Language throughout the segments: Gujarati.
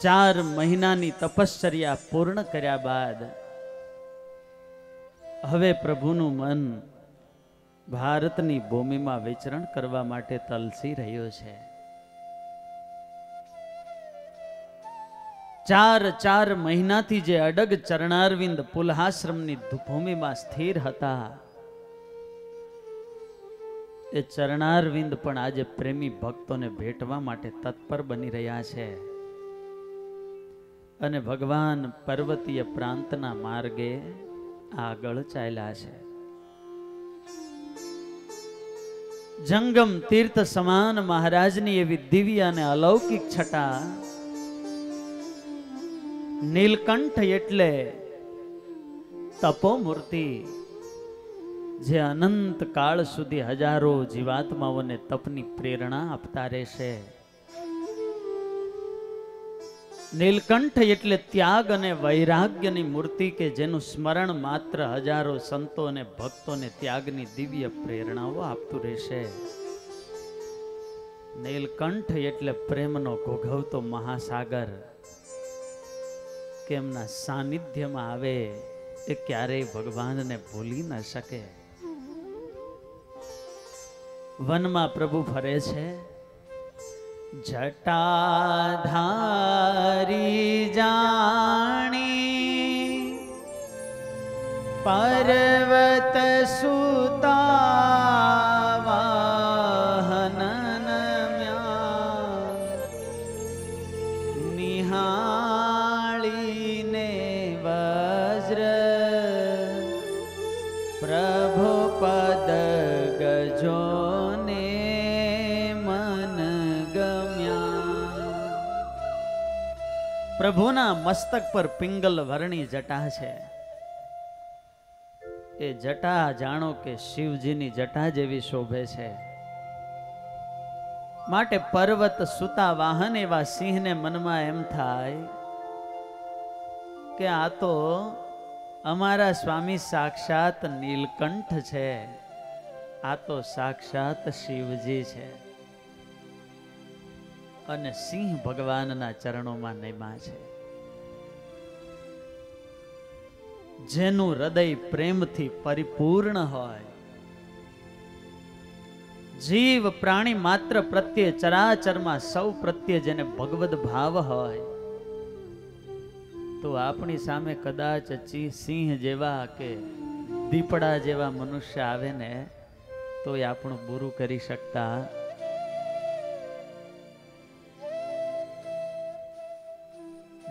4 મહિનાની તપશ્ચર્યા પૂર્ણ કર્યા બાદ હવે પ્રભુનું મન ભારતની ભૂમિમાં વિચરણ કરવા માટે તલસી રહ્યો છે. 4 મહિનાથી જે અડગ ચરણારવિંદ પુલહાશ્રમની ભૂમિમાં સ્થિર હતા, એ ચરણારવિંદ પણ આજે પ્રેમી ભક્તોને ભેટવા માટે તત્પર બની રહ્યા છે અને ભગવાન પર્વતીય પ્રાંતના માર્ગે આગળ ચાલ્યા છે. જંગમ તીર્થ સમાન મહારાજની એવી દિવ્ય અને અલૌકિક છટા, નીલકંઠ એટલે તપોમૂર્તિ, જે અનંત કાળ સુધી હજારો જીવાત્માઓને તપની પ્રેરણા આપતા રહેશે. નીલકંઠ એટલે ત્યાગ અને વૈરાગ્યની મૂર્તિ કે જેનું સ્મરણ માત્ર હજારો સંતો અને ભક્તોને ત્યાગની દિવ્ય પ્રેરણાઓ આપતું રહેશે. નીલકંઠ એટલે પ્રેમનો ઘોઘવતો મહાસાગર, કે એમના સાનિધ્યમાં આવે એ ક્યારેય ભગવાનને ભૂલી ન શકે. વનમાં પ્રભુ ફરે છે, જટાધારી જાણી પર્વત સુતા વાહન નિહાળીને વજ્ર પ્રભુ પદ ગજો પ્રભુના મસ્તક પર પિંગલ વર્ણી જટા છે. એ જટા જાણો કે શિવજીની જટા જેવી શોભે છે. માટે પર્વત સુતા વાહન એવા સિંહને મનમાં એમ થાય કે આ તો અમારા સ્વામી સાક્ષાત નીલકંઠ છે, આ તો સાક્ષાત શિવજી છે. અને સિંહ ભગવાનના ચરણોમાં નમ્યા છે. જેનું હૃદય પ્રેમથી પરિપૂર્ણ હોય, જીવ પ્રાણી માત્ર પ્રત્યે, ચરાચરમાં સૌ પ્રત્યે જેને ભગવદ ભાવ હોય, તો આપણી સામે કદાચ સિંહ જેવા કે દીપડા જેવા મનુષ્ય આવે ને તો એ આપણું બુરું કરી શકતા.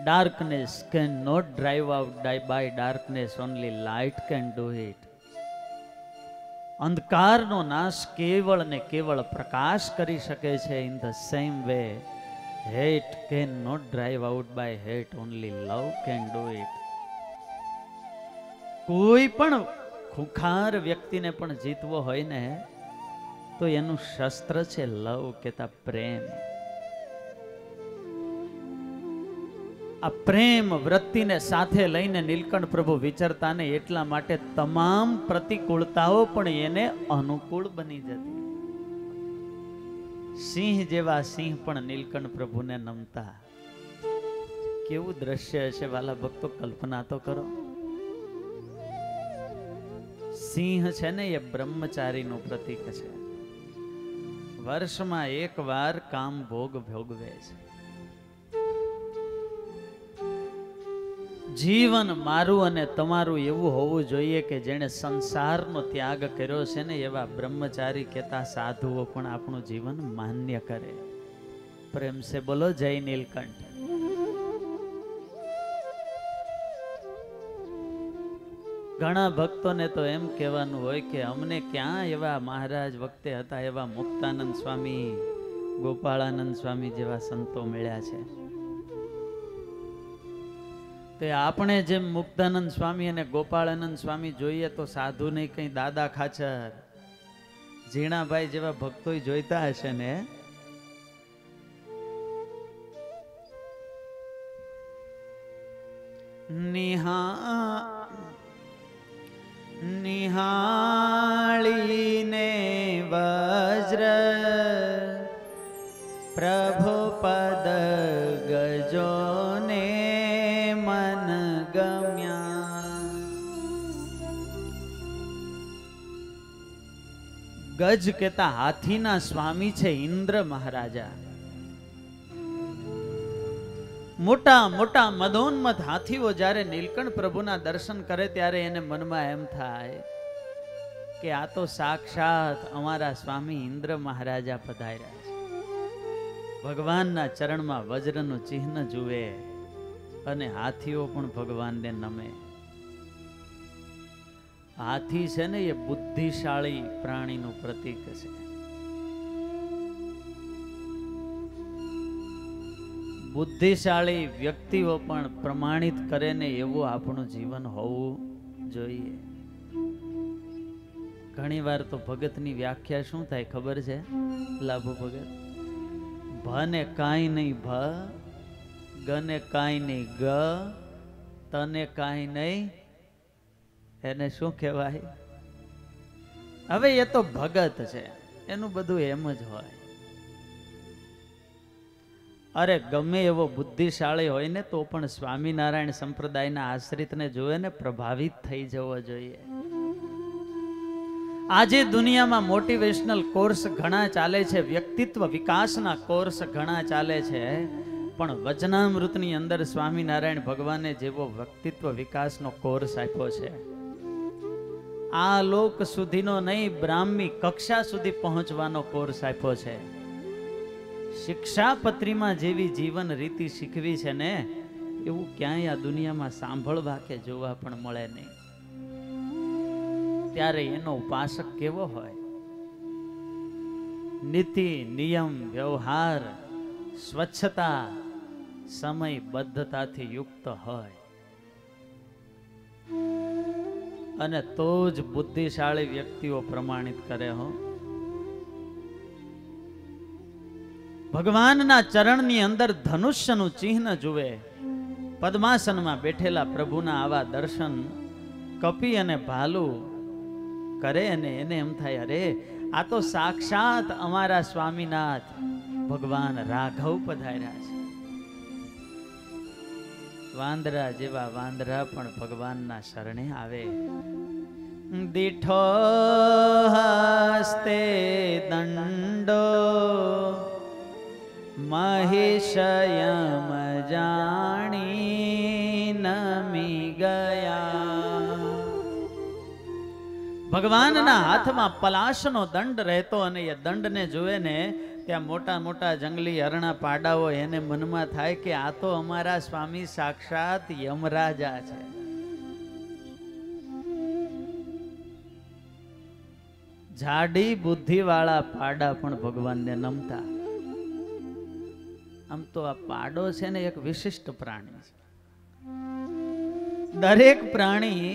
Darkness cannot drive out by darkness, only light can do it. અંધકારનો નાશ કેવળ ને કેવળ પ્રકાશ કરી શકે છે. In the same way, hate cannot drive out by hate, only love can do it. કોઈ પણ ખુખાર વ્યક્તિને પણ જીતવો હોય ને તો એનું શસ્ત્ર છે લવ, કેતા પ્રેમ. આ પ્રેમ વૃત્તિને સાથે લઈને નીલકંઠ પ્રભુ વિચરતા ને એટલા માટે તમામ પ્રતિકૂળતાઓ પણ એને અનુકૂળ બની જતી. સિંહ જેવા સિંહ પણ નીલકંઠ પ્રભુને નમતા. કેવું દ્રશ્ય હશે વાલા ભક્તો, કલ્પના તો કરો. સિંહ છે ને એ બ્રહ્મચારીનું પ્રતીક છે. વર્ષમાં એક વાર કામ ભોગ ભોગવે છે. જીવન મારું અને તમારું એવું હોવું જોઈએ કે જેણે સંસારનો ત્યાગ કર્યો છે ને એવા બ્રહ્મચારી કહેતા સાધુઓ પણ આપણું જીવન માન્ય કરે. પ્રેમ સે બોલો જય નીલકંઠ. ઘણા ભક્તોને તો એમ કહેવાનું હોય કે અમને ક્યાં એવા મહારાજ વખતે હતા એવા મુક્તાનંદ સ્વામી, ગોપાળાનંદ સ્વામી જેવા સંતો મળ્યા છે. તે આપણે જેમ મુક્તાનંદ સ્વામી અને ગોપાળાનંદ સ્વામી જોઈએ તો સાધુ નહીં, કઈ દાદા ખાચર, ઝીણાભાઈ જેવા ભક્તો જોઈતા હશે ને. નિહાળીને વજ્ર પ્રભુ પદ ગજો ગજ કેતા હાથીના સ્વામી છે ઇન્દ્ર મહારાજા. મોટા મોટા મદોન્મત હાથીઓ જ્યારે નીલકંઠ પ્રભુના દર્શન કરે ત્યારે એને મનમાં એમ થાય કે આ તો સાક્ષાત અમારા સ્વામી ઇન્દ્ર મહારાજા પધાર્યા છે. ભગવાનના ચરણમાં વજ્રનું ચિહ્ન જુએ અને હાથીઓ પણ ભગવાનને નમે. હાથી છે ને એ બુદ્ધિશાળી પ્રાણીનું પ્રતીક છે. બુદ્ધિશાળી વ્યક્તિઓ પણ પ્રમાણિત કરે ને એવું આપણું જીવન હોવું જોઈએ. ઘણી વાર તો ભગતની વ્યાખ્યા શું થાય ખબર છે? લાભો ભગત, ભને કાંઈ નહીં ભ, ગને કાંઈ નહીં ગ, તને કાંઈ નહીં, એને શું કહેવાય? હવે એ તો ભગત છે, એનું બધું એમ જ હોય. અરે ગમે એવો બુદ્ધિશાળી હોય ને તો પણ સ્વામિનારાયણ સંપ્રદાયના આશ્રિતને જોવે ને પ્રભાવિત થઈ જવો જોઈએ. આજે દુનિયામાં મોટિવેશનલ કોર્સ ઘણા ચાલે છે, વ્યક્તિત્વ વિકાસના કોર્સ ઘણા ચાલે છે, પણ વચનામૃતની અંદર સ્વામિનારાયણ ભગવાને જેવો વ્યક્તિત્વ વિકાસનો કોર્સ આપ્યો છે, આ લોક સુધીનો નહીં, બ્રાહ્મી કક્ષા સુધી પહોંચવાનો કોર્સ આપ્યો છે. શિક્ષાપત્રીમાં જેવી જીવન રીતિ શીખવી છે ને એવું ક્યાંય આ દુનિયામાં સાંભળવા કે જોવા પણ મળે નહીં. ત્યારે એનો ઉપાસક કેવો હોય? નીતિ, નિયમ, વ્યવહાર, સ્વચ્છતા, સમયબદ્ધતાથી યુક્ત હોય અને તો જ બુદ્ધિશાળી વ્યક્તિઓ પ્રમાણિત કરે હો. ભગવાનના ચરણની અંદર ધનુષ્યનું ચિહ્ન જુએ, પદ્માસનમાં બેઠેલા પ્રભુના આવા દર્શન કપી અને ભાલુ કરે અને એને એમ થાય, અરે આ તો સાક્ષાત અમારા સ્વામીનાથ ભગવાન રાઘવ પધાર્યા છે. વાંદરા જેવા વાંદરા પણ ભગવાનના શરણે આવે. દીઠો હસ્તે દંડો મહિષયમ જાણી નમી ગયા. ભગવાનના હાથમાં પલાશનો દંડ રહેતો અને એ દંડને જોવે ને ત્યાં મોટા મોટા જંગલી હરણા પાડાઓ એને મનમાં થાય કે આ તો અમારા સ્વામી સાક્ષાત યમરાજા છે. જાડી બુદ્ધિવાળા પાડા પણ ભગવાનને નમતા. આમ તો આ પાડો છે ને એક વિશિષ્ટ પ્રાણી છે. દરેક પ્રાણી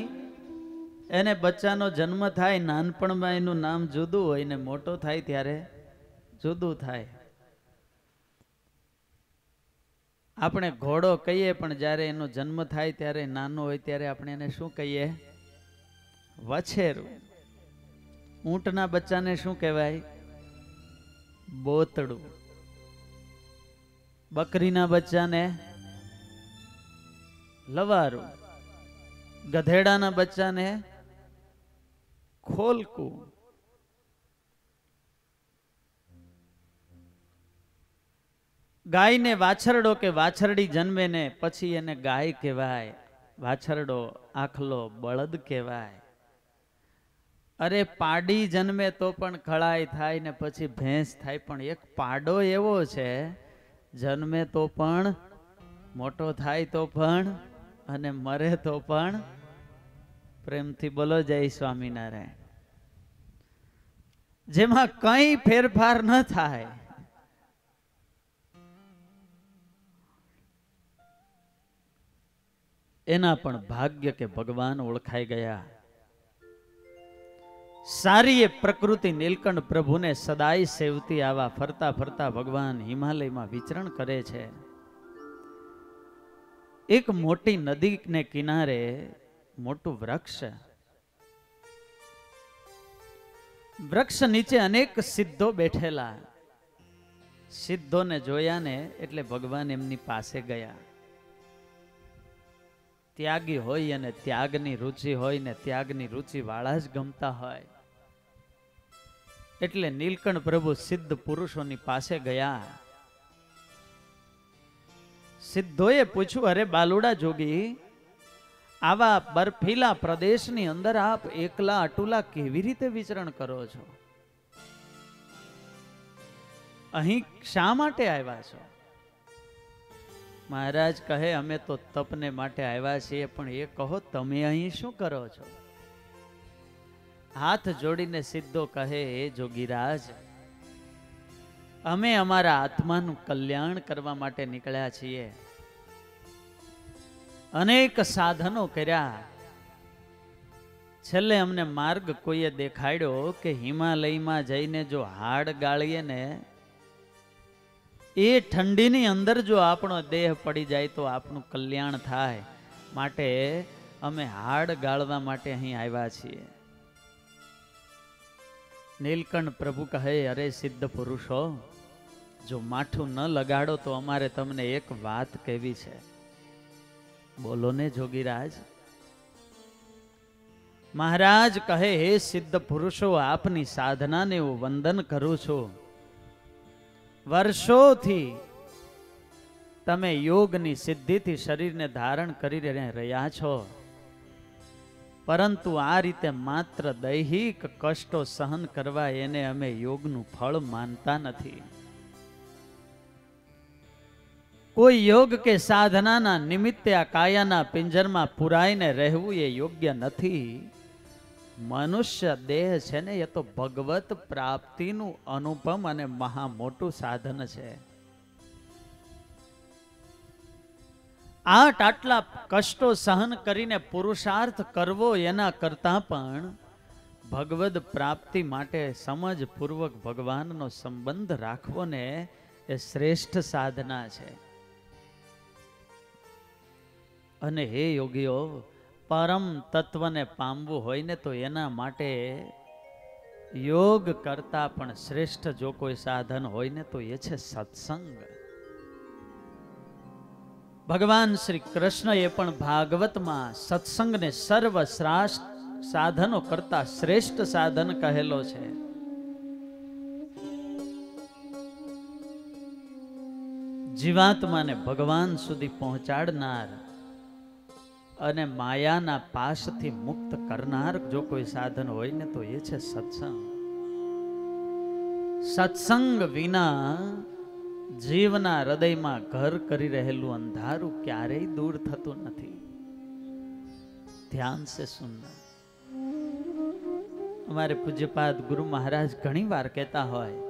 એને બચ્ચાનો જન્મ થાય નાનપણમાં એનું નામ જુદું હોય ને મોટો થાય ત્યારે જુદું થાય. આપણે ઘોડો કહીએ પણ જ્યારે એનો જન્મ થાય ત્યારે નાનો હોય ત્યારે આપણે એને શું કહીએ? વછેરું. ઊંટના બચ્ચાને શું કહેવાય? બોતડું. બકરીના બચ્ચાને લવારું. ગધેડાના બચ્ચાને ખોલકું. ગાયને વાછરડો કે વાછરડી જન્મે ને પછી એને ગાય કહેવાય, વાછરડો આખલો બળદ કહેવાય. અરે પાડી જન્મે તો પણ ખળાઈ થાય ને પછી ભેંસ થાય, પણ એક પાડો એવો છે જન્મે તો પણ, મોટો થાય તો પણ અને મરે તો પણ. પ્રેમથી બોલો જય સ્વામિનારાયણ. જેમાં કઈ ફેરફાર ન થાય. એના પણ ભાગ્ય કે ભગવાન ઓળખાઈ ગયા. સારી એ પ્રકૃતિ નીલકંઠ પ્રભુને સદાય સેવતી આવા ફરતા ફરતા ભગવાન હિમાલયમાં વિચરણ કરે છે. એક મોટી નદીને કિનારે મોટું વૃક્ષ, વૃક્ષ નીચે અનેક સિદ્ધો બેઠેલા. સિદ્ધોને જોયા ને એટલે ભગવાન એમની પાસે ગયા. ત્યાગી હોય અને ત્યાગની રુચિ હોય ને ત્યાગની રુચિ વાળા જ ગમતા હોય. એટલે નીલકંઠ પ્રભુ સિદ્ધ પુરુષોની પાસે ગયા. સિદ્ધોએ પૂછ્યું, અરે બાલુડા જોગી, આવા બર્ફીલા પ્રદેશની અંદર આપ એકલા અટુલા કેવી રીતે વિચરણ કરો છો? અહીં શા માટે આવ્યા છો? મહારાજ કહે, અમે તો તપને માટે આવ્યા છીએ, પણ એ કહો તમે અહીં શું કરો છો? હાથ જોડીને સિદ્ધો કહે, હે જોગીરાજ, અમે અમારા આત્માનું કલ્યાણ કરવા માટે નીકળ્યા છીએ. અનેક સાધનો કર્યા, છેલ્લે અમને માર્ગ કોઈએ દેખાડ્યો કે હિમાલયમાં જઈને જો હાડ ગાળીએ ને, એ ઠંડીની અંદર જો આપણો દેહ પડી જાય તો આપણું કલ્યાણ થાય. માટે અમે હાડ ગાળવા માટે અહીં આવ્યા છીએ. નીલકંઠ પ્રભુ કહે, અરે સિદ્ધ પુરુષો, જો માઠું ન લગાડો તો અમારે તમને એક વાત કહેવી છે. બોલો ને જોગીરાજ. મહારાજ કહે, હે સિદ્ધ પુરુષો, આપની સાધનાને હું વંદન કરું છું. વર્ષોથી તમે યોગની સિદ્ધિથી શરીરને ધારણ કરી રહ્યા છો, પરંતુ આ રીતે માત્ર દૈહિક કષ્ટો સહન કરવા એને અમે યોગનું ફળ માનતા નથી. કોઈ યોગ કે સાધનાના નિમિત્તે આ કાયાના પિંજરમાં પુરાઈને રહેવું એ યોગ્ય નથી. મનુષ્ય દેહ છે ને, એ તો ભગવત પ્રાપ્તિનું અનુપમ અને મહા મોટું સાધન છે. આટલા કષ્ટો સહન કરીને પુરુષાર્થ કરવો એના કરતા પણ ભગવદ પ્રાપ્તિ માટે સમજપૂર્વક ભગવાનનો સંબંધ રાખવો ને એ શ્રેષ્ઠ સાધના છે. અને હે યોગીઓ, પરમ તત્વને પામવું હોય ને તો એના માટે યોગ કરતા પણ શ્રેષ્ઠ જો કોઈ સાધન હોય ને તો એ છે સત્સંગ. ભગવાન શ્રી કૃષ્ણએ પણ ભાગવતમાં સત્સંગને સર્વશ્રેષ્ઠ સાધનો કરતા શ્રેષ્ઠ સાધન કહેલો છે. જીવાત્માને ભગવાન સુધી પહોંચાડનાર અને માયાના પાશથી મુક્ત કરનાર જો કોઈ સાધન હોય ને તો એ છે સત્સંગ. સત્સંગ વિના જીવના હૃદયમાં ઘર કરી રહેલું અંધારું ક્યારેય દૂર થતું નથી. ધ્યાન સે સુનના. અમારે પૂજ્યપાદ ગુરુ મહારાજ ઘણી વાર કહેતા હોય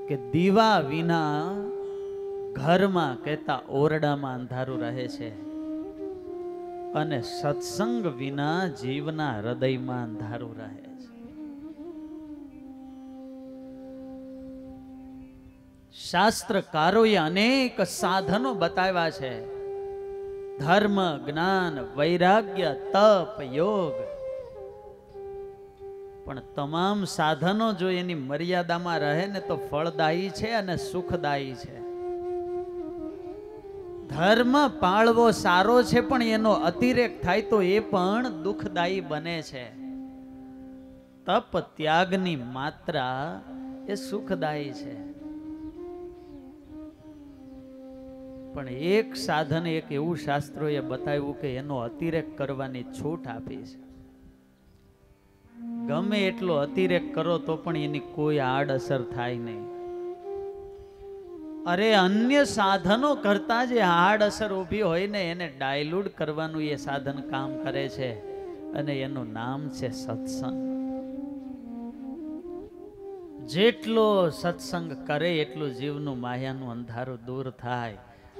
કે દીવા વિના ઘરમાં કહેતા ઓરડામાં અંધારું રહે છે, અને સત્સંગ વિના જીવના હૃદયમાં અંધારું રહે છે. શાસ્ત્રકારોએ અનેક સાધનો બતાવ્યા છે. ધર્મ, જ્ઞાન, વૈરાગ્ય, તપ, યોગ. પણ તમામ સાધનો જો એની મર્યાદામાં રહે ને તો ફળદાયી છે અને સુખદાયી છે. ધર્મ પાળવો સારો છે, પણ એનો અતિરેક થાય તો એ પણ દુઃખદાયી બને છે. તપ ત્યાગની માત્રા એ સુખદાયી છે. પણ એક સાધન, એક એવું શાસ્ત્રોએ બતાવ્યું કે એનો અતિરેક કરવાની છૂટ આપી છે. ગમે એટલો અતિરેક કરો તો પણ એની કોઈ આડઅસર થાય નહીં. અરે અન્ય સાધનો કરતા જે આડઅસર ઊભી હોય ને એને ડાયલ્યુટ કરવાનું એ સાધન કામ કરે છે, અને એનું નામ છે સત્સંગ. જેટલો સત્સંગ કરે એટલું જીવનું માયાનું અંધારું દૂર થાય,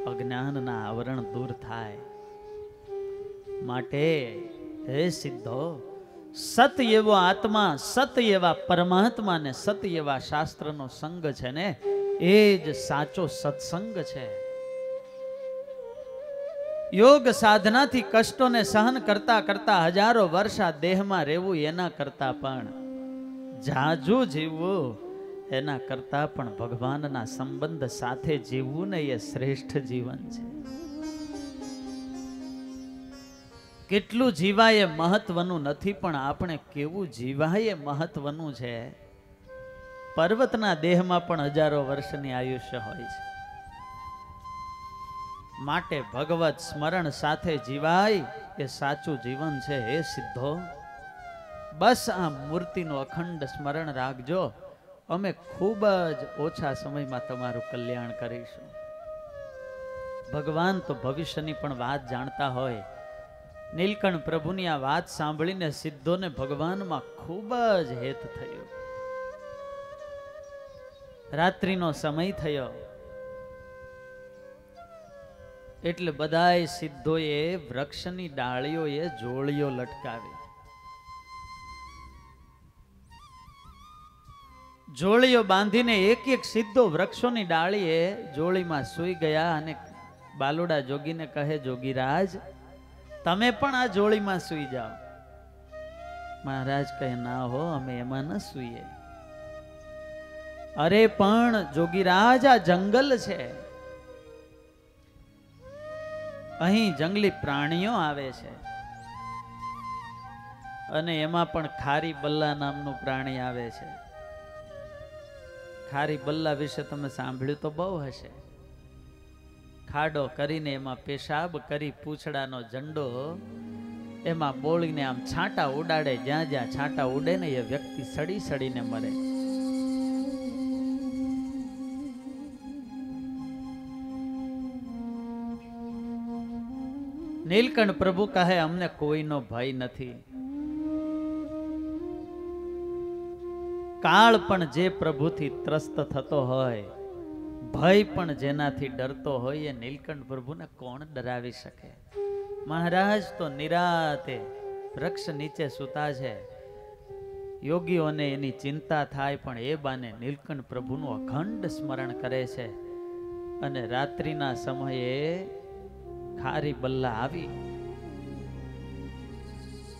અજ્ઞાનના આવરણ દૂર થાય. માટે હે સિદ્ધો, સત એવો આત્મા, સત એવા પરમાત્મા ને સત એવા શાસ્ત્રનો સંગ છે ને એ જ સાચો સત્સંગ છે. યોગ સાધનાથી કષ્ટોને સહન કરતા કરતા હજારો વર્ષ આ દેહમાં રહેવું એના કરતા પણ જાજુ જીવવું, એના કરતા પણ ભગવાનના સંબંધ સાથે જીવવું ને એ શ્રેષ્ઠ જીવન છે. કેટલું જીવાય એ મહત્વનું નથી, પણ આપણે કેવું જીવાય એ મહત્વનું છે. પર્વતના દેહમાં પણ હજારો વર્ષની આયુષ્ય હોય છે. માટે ભગવત સ્મરણ સાથે જીવાય એ સાચું જીવન છે. હે સિદ્ધો, બસ આ મૂર્તિનું અખંડ સ્મરણ રાખજો. અમે ખૂબ જ ઓછા સમયમાં તમારું કલ્યાણ કરીશું. ભગવાન તો ભવિષ્યની પણ વાત જાણતા હોય. નીલકંઠ પ્રભુની આ વાત સાંભળીને સિદ્ધોને ભગવાનમાં ખૂબ જ હેત થયું. રાત્રિનો સમય થયો એટલે બધાય સિદ્ધોએ વૃક્ષની ડાળીઓએ જોળીઓ લટકાવી. જોળીઓ બાંધીને એક એક સિદ્ધો વૃક્ષોની ડાળીએ જોળીમાં સૂઈ ગયા અને બાલુડા જોગીને કહે, જોગીરાજ તમે પણ આ જોળીમાં સૂઈ જાઓ. મહારાજ કહે, ના હો, અમે એમાં ન સૂઈએ. અરે પણ જોગીરાજ આ જંગલ છે, અહીં જંગલી પ્રાણીઓ આવે છે અને એમાં પણ ખારી બલ્લા નામનું પ્રાણી આવે છે. ખારી બલ્લા વિશે તમે સાંભળ્યું તો બહુ હશે. ખાડો કરીને એમાં પેશાબ કરી પૂંછડાનો ઝંડો એમાં બોળીને આમ છાંટા ઉડાડે. જ્યાં જ્યાં છાંટા ઉડે ને એ વ્યક્તિ સડી સડીને મરે. નીલકંઠ પ્રભુ કહે, અમને કોઈનો ભય નથી. કાળ પણ જે પ્રભુથી ત્રસ્ત થતો હોય, ભય પણ જેનાથી ડરતો હોય, એ નીલકંઠ પ્રભુને કોણ ડરાવી શકે? મહારાજ તો નિરાતે વૃક્ષ નીચે સૂતા છે. યોગીઓને એની ચિંતા થાય પણ એ બાને નીલકંઠ પ્રભુનું અખંડ સ્મરણ કરે છે. અને રાત્રિના સમયે ખારી બલ્લા આવી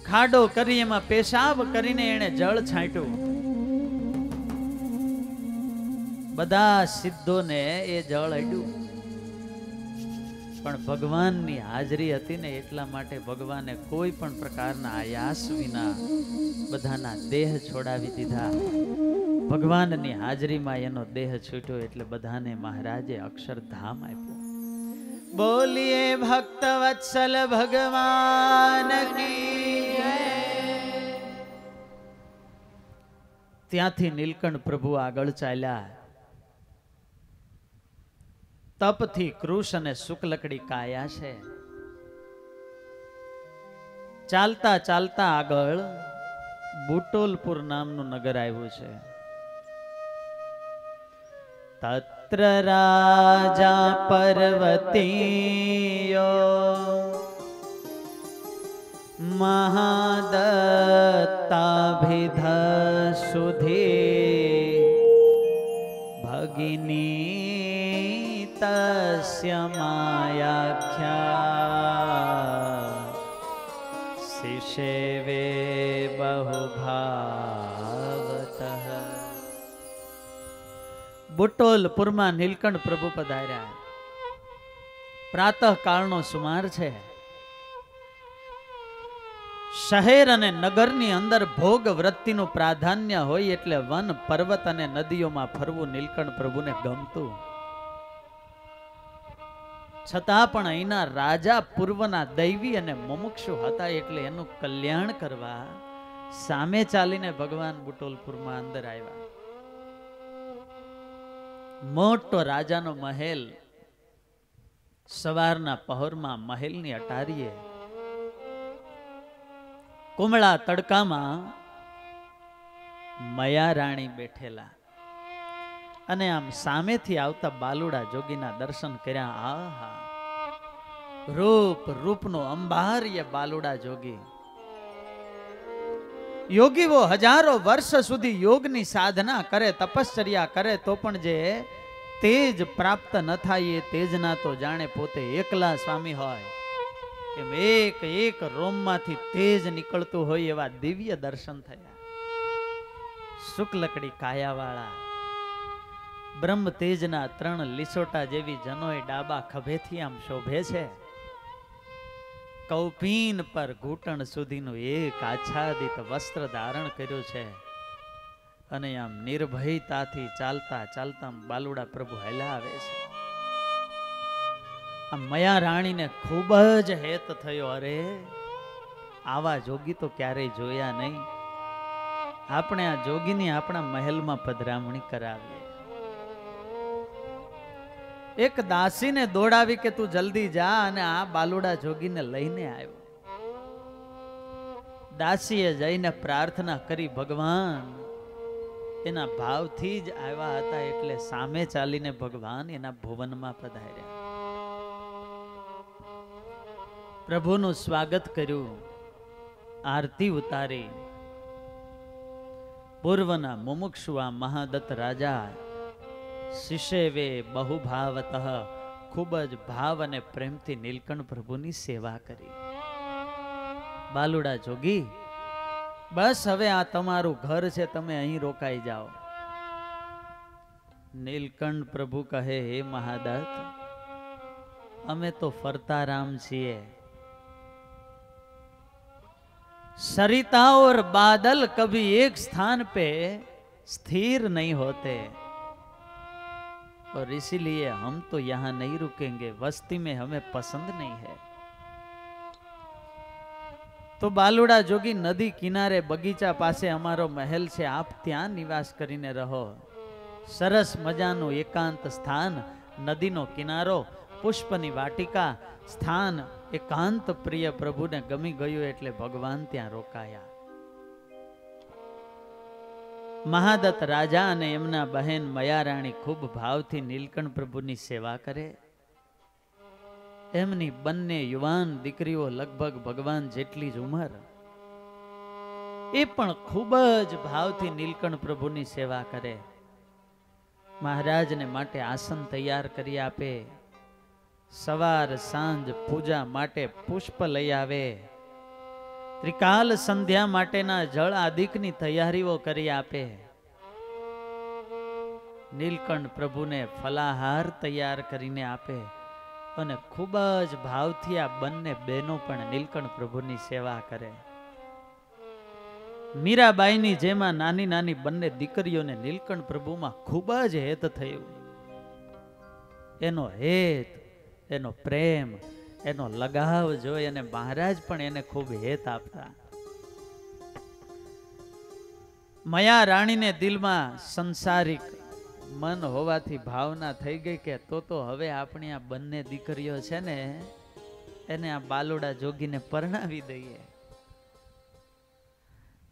ખાડો કરી એમાં પેશાબ કરીને એને જળ છાંટ્યું. બધા સિદ્ધોને એ જળ અડ્યું. પણ ભગવાનની હાજરી હતી ને એટલા માટે ભગવાને કોઈ પણ પ્રકારના આયાસ વિના બધાના દેહ છોડાવી દીધા. ભગવાનની હાજરીમાં એનો દેહ છૂટ્યો એટલે બધાને મહારાજે અક્ષરધામ આપ્યો. બોલીએ ભક્ત વત્સલ ભગવાન કી જય. ત્યાંથી નીલકંઠ પ્રભુ આગળ ચાલ્યા. તપથી કૃશ અને શુક્લકડી કાયા છે. ચાલતા ચાલતા આગળ બુટોલપુર નામનું નગર આવ્યું છે. તત્ર રાજા પર્વતીયો મહાદત્તાભિધ સુધે ભગિની તસ્ય માયાખ્યા શિશેવે બહુભાવતઃ. બુટોલપુરમાં નીલકંઠ પ્રભુ પધાર્યા. પ્રાતઃ કાળનો સુમાર છે. શહેર અને નગરની અંદર ભોગ વૃત્તિનું પ્રાધાન્ય હોય એટલે વન, પર્વત અને નદીઓમાં ફરવું નીલકંઠ પ્રભુને ગમતું. છતાં પણ અહીંના રાજા પૂર્વના દૈવી અને મુમુક્ષુ હતા એટલે એનું કલ્યાણ કરવા સામે ચાલીને ભગવાન બુટોલપુરમાં અંદર આવ્યા. મોટો રાજાનો મહેલ. સવારના પહોરમાં મહેલની અટારીએ કુમળા તડકામાં મયા રાણી બેઠેલા અને આમ સામેથી આવતા બાલુડા જોગીના દર્શન કર્યા. આહા, રૂપ રૂપનો અંબાર્ય બાલુડા જોગી. યોગીઓ હજારો વર્ષ સુધી યોગની સાધના કરે, તપશ્ચર્યા કરે તો પણ જે તેજ પ્રાપ્ત ન થાય એ તેજના તો જાણે પોતે એકલા સ્વામી હોય એમ એક એક રોમમાંથી તેજ નીકળતું હોય એવા દિવ્ય દર્શન થયા. શુક્લકડી કાયાવાળા બ્રહ્મ તેજના 3 લીસોટા જેવી જનોય ડાબા ખભેથી આમ શોભે છે. કૌપીન પર ઘૂંટણ સુધીનું એક આચ્છાદિત વસ્ત્ર ધારણ કર્યું છે. અને આમ નિર્ભયતાથી ચાલતા ચાલતા બાલુડા પ્રભુ હેલા આવે છે. આ મયા રાણીને ખૂબ જ હેત થયો, અરે આવા જોગી તો ક્યારેય જોયા નહીં. આપણે આ જોગીની આપણા મહેલમાં પધરામણી કરાવીએ. એક દાસીને દોડાવી કે તું જલ્દી જા અને આ બાલુડા જોગીને લઈને આવ્યો. દાસીએ જઈને પ્રાર્થના કરી, ભગવાન એના ભાવથી જ આવ્યા હતા એટલે સામે ચાલીને ભગવાન એના ભુવનમાં પધાર્યા. પ્રભુનું સ્વાગત કર્યું, આરતી ઉતારી. પૂર્વના મુમુક્ષુઆ મહાદત્ત રાજા શિશેવે બહુભાવતઃ ખૂબ જ ભાવ અને પ્રેમથી નીલકંઠ પ્રભુની સેવા કરી. બાલુડા જોગી, બસ હવે આ તમારું ઘર છે, તમે અહીં રોકાઈ જાઓ. નીલકંઠ પ્રભુ કહે, હે મહાદત્ત, અમે તો ફરતા રામ છીએ. सरिता और बादल कभी एक स्थान पे स्थिर नहीं होते और इसीलिए हम तो यहाँ नहीं रुकेंगे, वस्ती में हमें पसंद नहीं है. तो बालुड़ा जोगी, नदी किनारे बगीचा पासे हमारो महल છે, આપ ત્યાં નિવાસ કરીને રહો. સરસ મજાનું એકાંત સ્થાન, નદીનો કિનારો, પુષ્પની વાટિકા, સ્થાન એકાંત પ્રિય પ્રભુને ગમી ગયું એટલે ભગવાન ત્યાં રોકાયા. મહાદત્ત રાજા અને એમના બહેન મયારાણી ખૂબ ભાવથી નીલકંઠ પ્રભુની સેવા કરે. એમની બંને યુવાન દીકરીઓ લગભગ ભગવાન જેટલી જ ઉંમર, એ પણ ખૂબ જ ભાવથી નીલકંઠ પ્રભુની સેવા કરે. મહારાજને માટે આસન તૈયાર કરી આપે, સવાર સાંજ પૂજા માટે પુષ્પ લઈ આવે, ત્રિકાલ સંધ્યા માટેના જળ આદિકની તૈયારીઓ કરી આપે. નીલકંઠ પ્રભુને ફલાહાર તૈયાર કરીને આપે અને ખૂબ જ ભાવથી આ બંને બહેનો પણ નીલકંઠ પ્રભુની સેવા કરે. મીરાબાઈની જેમાં નાની નાની બંને દીકરીઓને નીલકંઠ પ્રભુમાં ખૂબ જ હેત થયું. એનો હેત, એનો પ્રેમ, એનો લગાવ જોઈ અને મહારાજ પણ એને ખૂબ હેત આપતા. મયા રાણીને દિલમાં સંસારિક મન હોવાથી ભાવના થઈ ગઈ કે તો હવે આપણી આ બંને દીકરીઓ છે ને એને આ બાલુડા જોગીને પરણાવી દઈએ.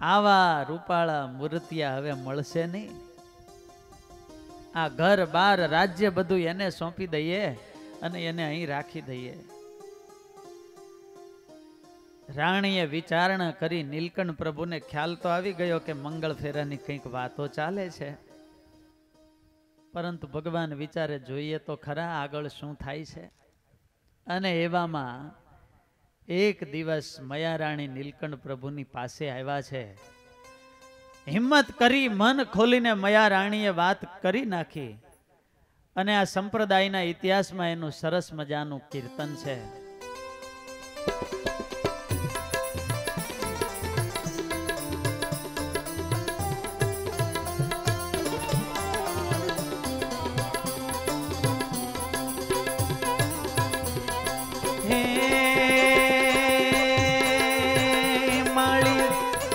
આવા રૂપાળા મૂર્તિયા હવે મળશે નહીં. આ ઘર બાર રાજ્ય બધું એને સોંપી દઈએ અને એને અહીં રાખી દઈએ. રાણીએ વિચારણા કરી. નીલકંઠ પ્રભુને ખ્યાલ તો આવી ગયો કે મંગળ ફેરાની કંઈક વાતો ચાલે છે, પરંતુ ભગવાન વિચારે જોઈએ તો ખરા આગળ શું થાય છે. અને એવામાં એક દિવસ મયારાણી નીલકંઠ પ્રભુની પાસે આવ્યા છે. હિંમત કરી મન ખોલીને મયારાણીએ વાત કરી નાખી અને આ સંપ્રદાયના ઇતિહાસમાં એનું સરસ મજાનું કીર્તન છે.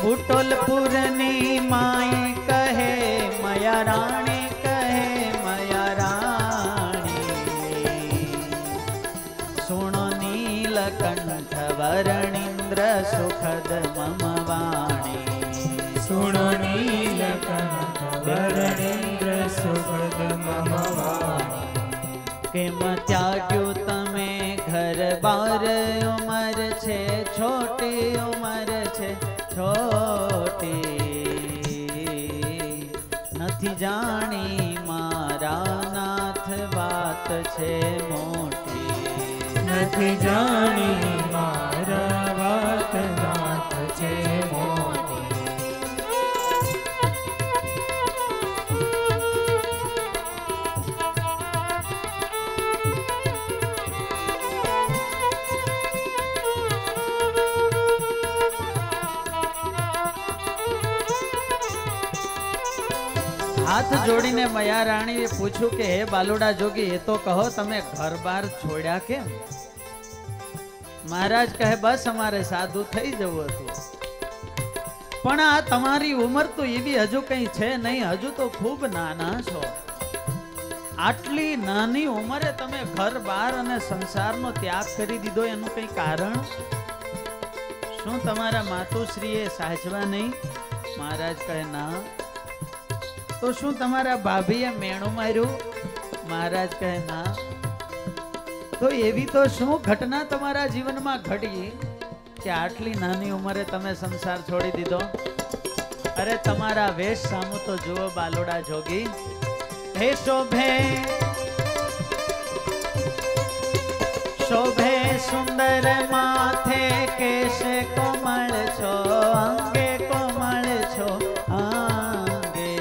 ભૂટોલપુરની માઈ કહે મયા રાણી, કહે મયા રાણી, સુણો નીલકંઠ વરણીન્દ્ર સુખદ મમ વાણી, સુણો નીલકંઠ વરણીન્દ્ર સુખદ મમ વાણી. કેમ ત્યાગ્યું તમે ઘર બાર, ઉમર છે છોટી, ઉમર છે છોટી, નથી જાણી મારા નાથ વાત છે મોટી, નથી જાણી મારા વાત નાથ છે મોટી. હાથ જોડીને મયા રાણીએ પૂછ્યું કે હે બાલુડા જોગી, એ તો કહો તમે ઘર બાર છોડ્યા કેમ? મહારાજ કહે બસ અમારે સાધુ થઈ જવું હતું, પણ આ તમારી ઉંમર તો એવી હજુ કઈ છે નહીં, હજુ તો ખૂબ નાના છો. આટલી નાની ઉંમરે તમે ઘર બાર અને સંસારનો ત્યાગ કરી દીધો, એનું કઈ કારણ? શું તમારા માતુશ્રીએ સાચવા નહીં? મહારાજ કહે ના. તો શું તમારા ભાભીએ મેણું માર્યું? મહારાજ કહે ના. તો એવી તો શું ઘટના તમારા જીવનમાં ઘટી કે આટલી નાની ઉંમરે તમે સંસાર છોડી દીધો? અરે તમારા વેશ સામું તો જુઓ બાલુડા જોગી. હે શોભે શોભે સુંદર માથે કેશ કોમળ છો, અંગે કોમળ છો અંગે,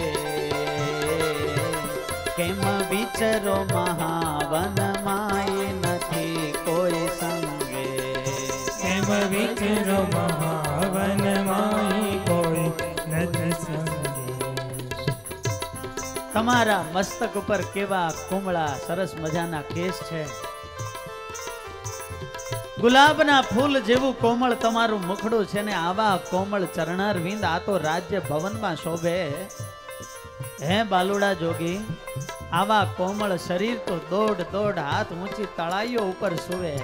કેમ વિચરો મહાવન માય નથી કોઈ સંગે, કેમ વિચરો મહાવન માય કોઈ નથી સંગે. તમારા મસ્તક ઉપર કેવા કોમળા સરસ મજાના કેસ છે, ગુલાબના ફૂલ જેવું કોમળ તમારું મુખડું છે ને આવા કોમળ ચરણાર વિંદ આ તો રાજ્ય ભવનમાં શોભે. હે બાલુડા જોગી, આવા કોમળ શરીર તો દોઢ દોઢ હાથ ઊંચી તળાઈઓ ઉપર સુવે,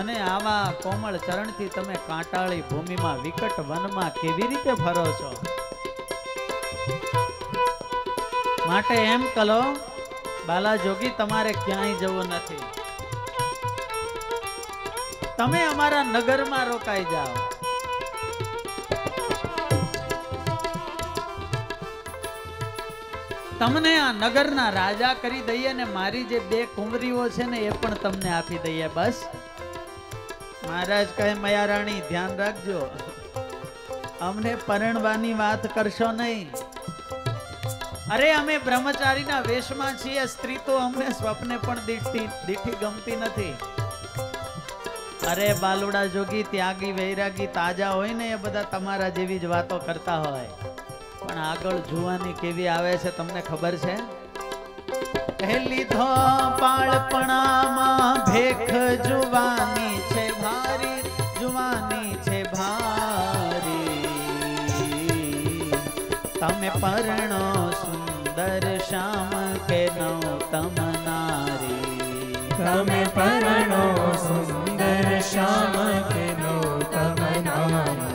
અને આવા કોમળ ચરણથી તમે કાંટાળી ભૂમિમાં વિકટ વનમાં કેવી રીતે ફરો છો? માટે એમ કહો બાલા જોગી, તમારે ક્યાંય જવું નથી, તમે અમારા નગરમાં રોકાઈ જાઓ. તમને આ નગરના રાજા કરી દઈએ ને મારી જે બે કુંવરીઓ છે ને એ પણ તમને આપી દઈએ બસ. મહારાજ કહે મયા રાણી ધ્યાન રાખજો, અમને પરણવાની વાત કરશો નહીં. અરે અમે બ્રહ્મચારીના વેશમાં છીએ, સ્ત્રી તો અમને સ્વપ્ને પણ દીઠી ગમતી નથી. અરે બાલુડા જોગી, ત્યાગી વૈરાગી તાજા હોય ને એ બધા તમારા જેવી જ વાતો કરતા હોય, પણ આગળ જુવાની કેવી આવે છે તમને ખબર છે? લીધો બાળપણામાં ભેખ જુવાની છે ભારી, જુવાની છે ભારી, તમે પરણો સુંદર શ્યામ કે નૌતમ નારી, તમે પરણો સુંદર શ્યામ કે નૌતમ નારી.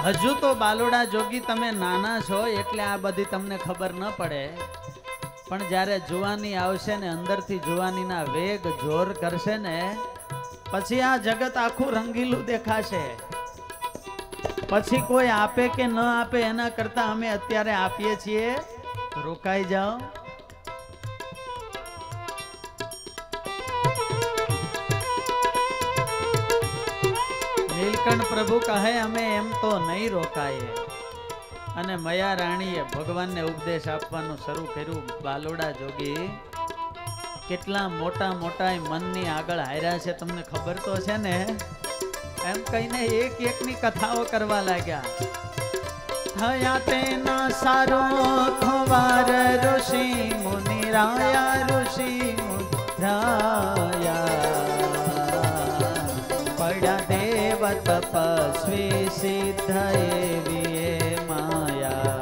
હજુ તો બાલુડા જોગી તમે નાના છો એટલે આ બધી તમને ખબર ન પડે, પણ જ્યારે જુવાની આવશે ને અંદરથી જુવાનીના વેગ જોર કરશે ને પછી આ જગત આખું રંગીલું દેખાશે. પછી કોઈ આપે કે ન આપે એના કરતા અમે અત્યારે આપીએ છીએ, રોકાઈ જાઓ. નીલકંઠ પ્રભુ કહે અમે એમ તો નહીં રોકાઈએ, અને મયા રાણીએ ભગવાનને ઉપદેશ આપવાનું શરૂ કર્યું. બાલુડા જોગી કેટલા મોટા મોટા મનની આગળ હાર્યા છે તમને ખબર તો છે ને? એમ કહીને એક એકની કથાઓ કરવા લાગ્યા. થયા તેના સારો ખવાર ઋષિ મુનિ રાયા, ઋષિ મુનિ રાયા, પડ્યા દેવ તપસ્વી સિદ્ધ એવી માયા,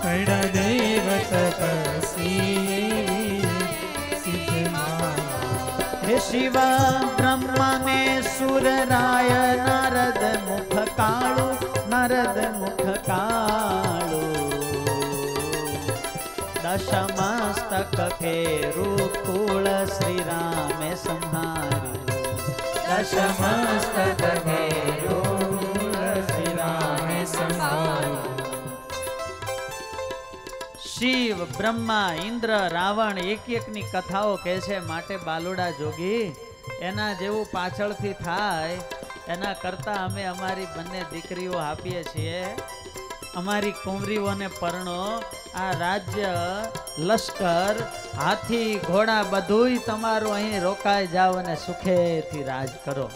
પડ્યા દેવ તપસ્વી સિદ્ધ માયા. હે શિવ બ્રહ્મા ને સુર રાય, નારદ મુખ કાળુ, નારદ મુખ કાળુ, દશમસ્તક ફેરું કુળ શ્રી રામે સંહાર્યું, દશમસ્તક ફેરું શ્રી રામે સંહાર્યું. શિવ બ્રહ્મા ઇન્દ્ર રાવણ એક એકની કથાઓ કહે છે. માટે બાલુડા જોગી એના જેવું પાછળથી થાય એના કરતા અમે અમારી બંને દીકરીઓ આપીએ છીએ, અમારી કુંવરીઓને પરણો. આ રાજ્ય લશ્કર હાથી ઘોડા બધુંય તમારું અહીં રોકાઈ જાવ અને સુખેથી રાજ કરો.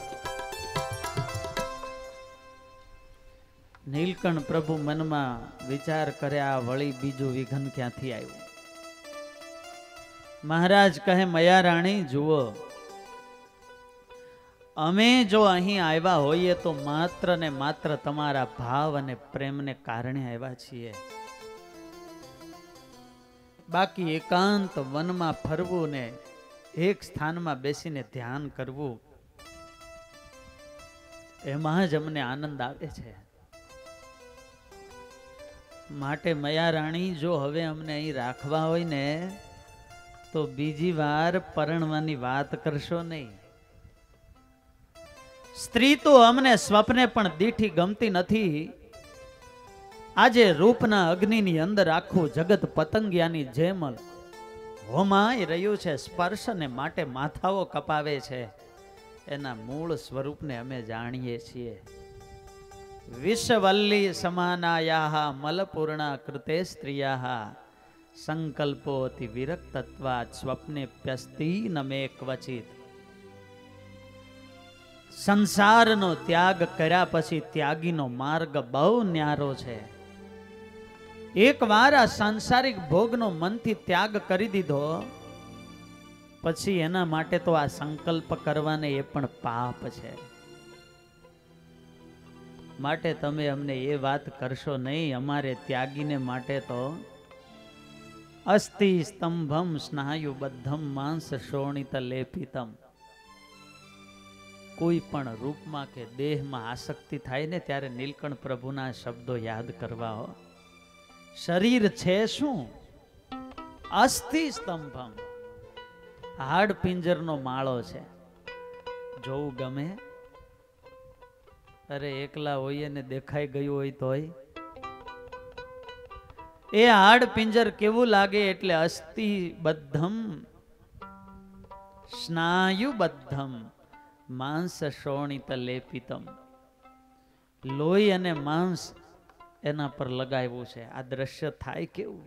નીલકંઠ પ્રભુ મનમાં વિચાર કરે, આ વળી બીજું વિઘન ક્યાંથી આવ્યું? મહારાજ કહે, મયા રાણી જુઓ, અમે જો અહીં આવ્યા હોઈએ તો માત્ર ને માત્ર તમારા ભાવ અને પ્રેમને કારણે આવ્યા છીએ. બાકી એકાંત વનમાં ફરવું ને એક સ્થાનમાં બેસીને ધ્યાન કરવું, એમાં જ અમને આનંદ આવે છે. માટે મયા રાણી, જો હવે અમને અહીં રાખવા હોય ને તો બીજી વાર પરણવાની વાત કરશો નહીં. સ્ત્રી તો અમને સ્વપ્ને પણ દીઠી ગમતી નથી. આજે રૂપના અગ્નિની અંદર આખું જગત પતંગિયાની જેમ હોમાઈ રહ્યું છે. સ્પર્શને માટે માથાઓ કપાવે છે. એના મૂળ સ્વરૂપને અમે જાણીએ છીએ. વિષવલ્લી સમાનાયાહ મલપૂર્ણા કૃતે સ્ત્રિયાહ સંકલ્પોતિ વિરક્તત્વાત સ્વપ્નેપ્યસ્તી નમે ક્વચિત. સંસારનો ત્યાગ કર્યા પછી ત્યાગીનો માર્ગ બહુ ન્યારો છે. એકવાર આ સાંસારિક ભોગનો મનથી ત્યાગ કરી દીધો પછી એના માટે તો આ સંકલ્પ કરવાને એ પણ પાપ છે. માટે તમે અમને એ વાત કરશો નહીં. અમારે ત્યાગીને માટે તો અસ્થિ સ્તંભમ સ્નાયુબદ્ધમ માંસ શોણિત લેપિતમ. કોઈ પણ રૂપમાં કે દેહમાં આસક્તિ થાય ને ત્યારે નીલકંઠ પ્રભુના શબ્દો યાદ કરવા હો. શરીર છે શું? અસ્થિ સ્તંભમ, હાડ પિંજરનો માળો છે. જોવું ગમે? અરે એકલા હોઈએ ને દેખાઈ ગયું હોય તોય એ હાડ પિંજર કેવું લાગે? એટલે અસ્થિ બદ્ધમ સ્નાયુ બદ્ધમ માંસ શોણિત લેપિતમ. લોહી અને માંસ એના પર લગાવ્યું છે. આ દ્રશ્ય થાય કેવું?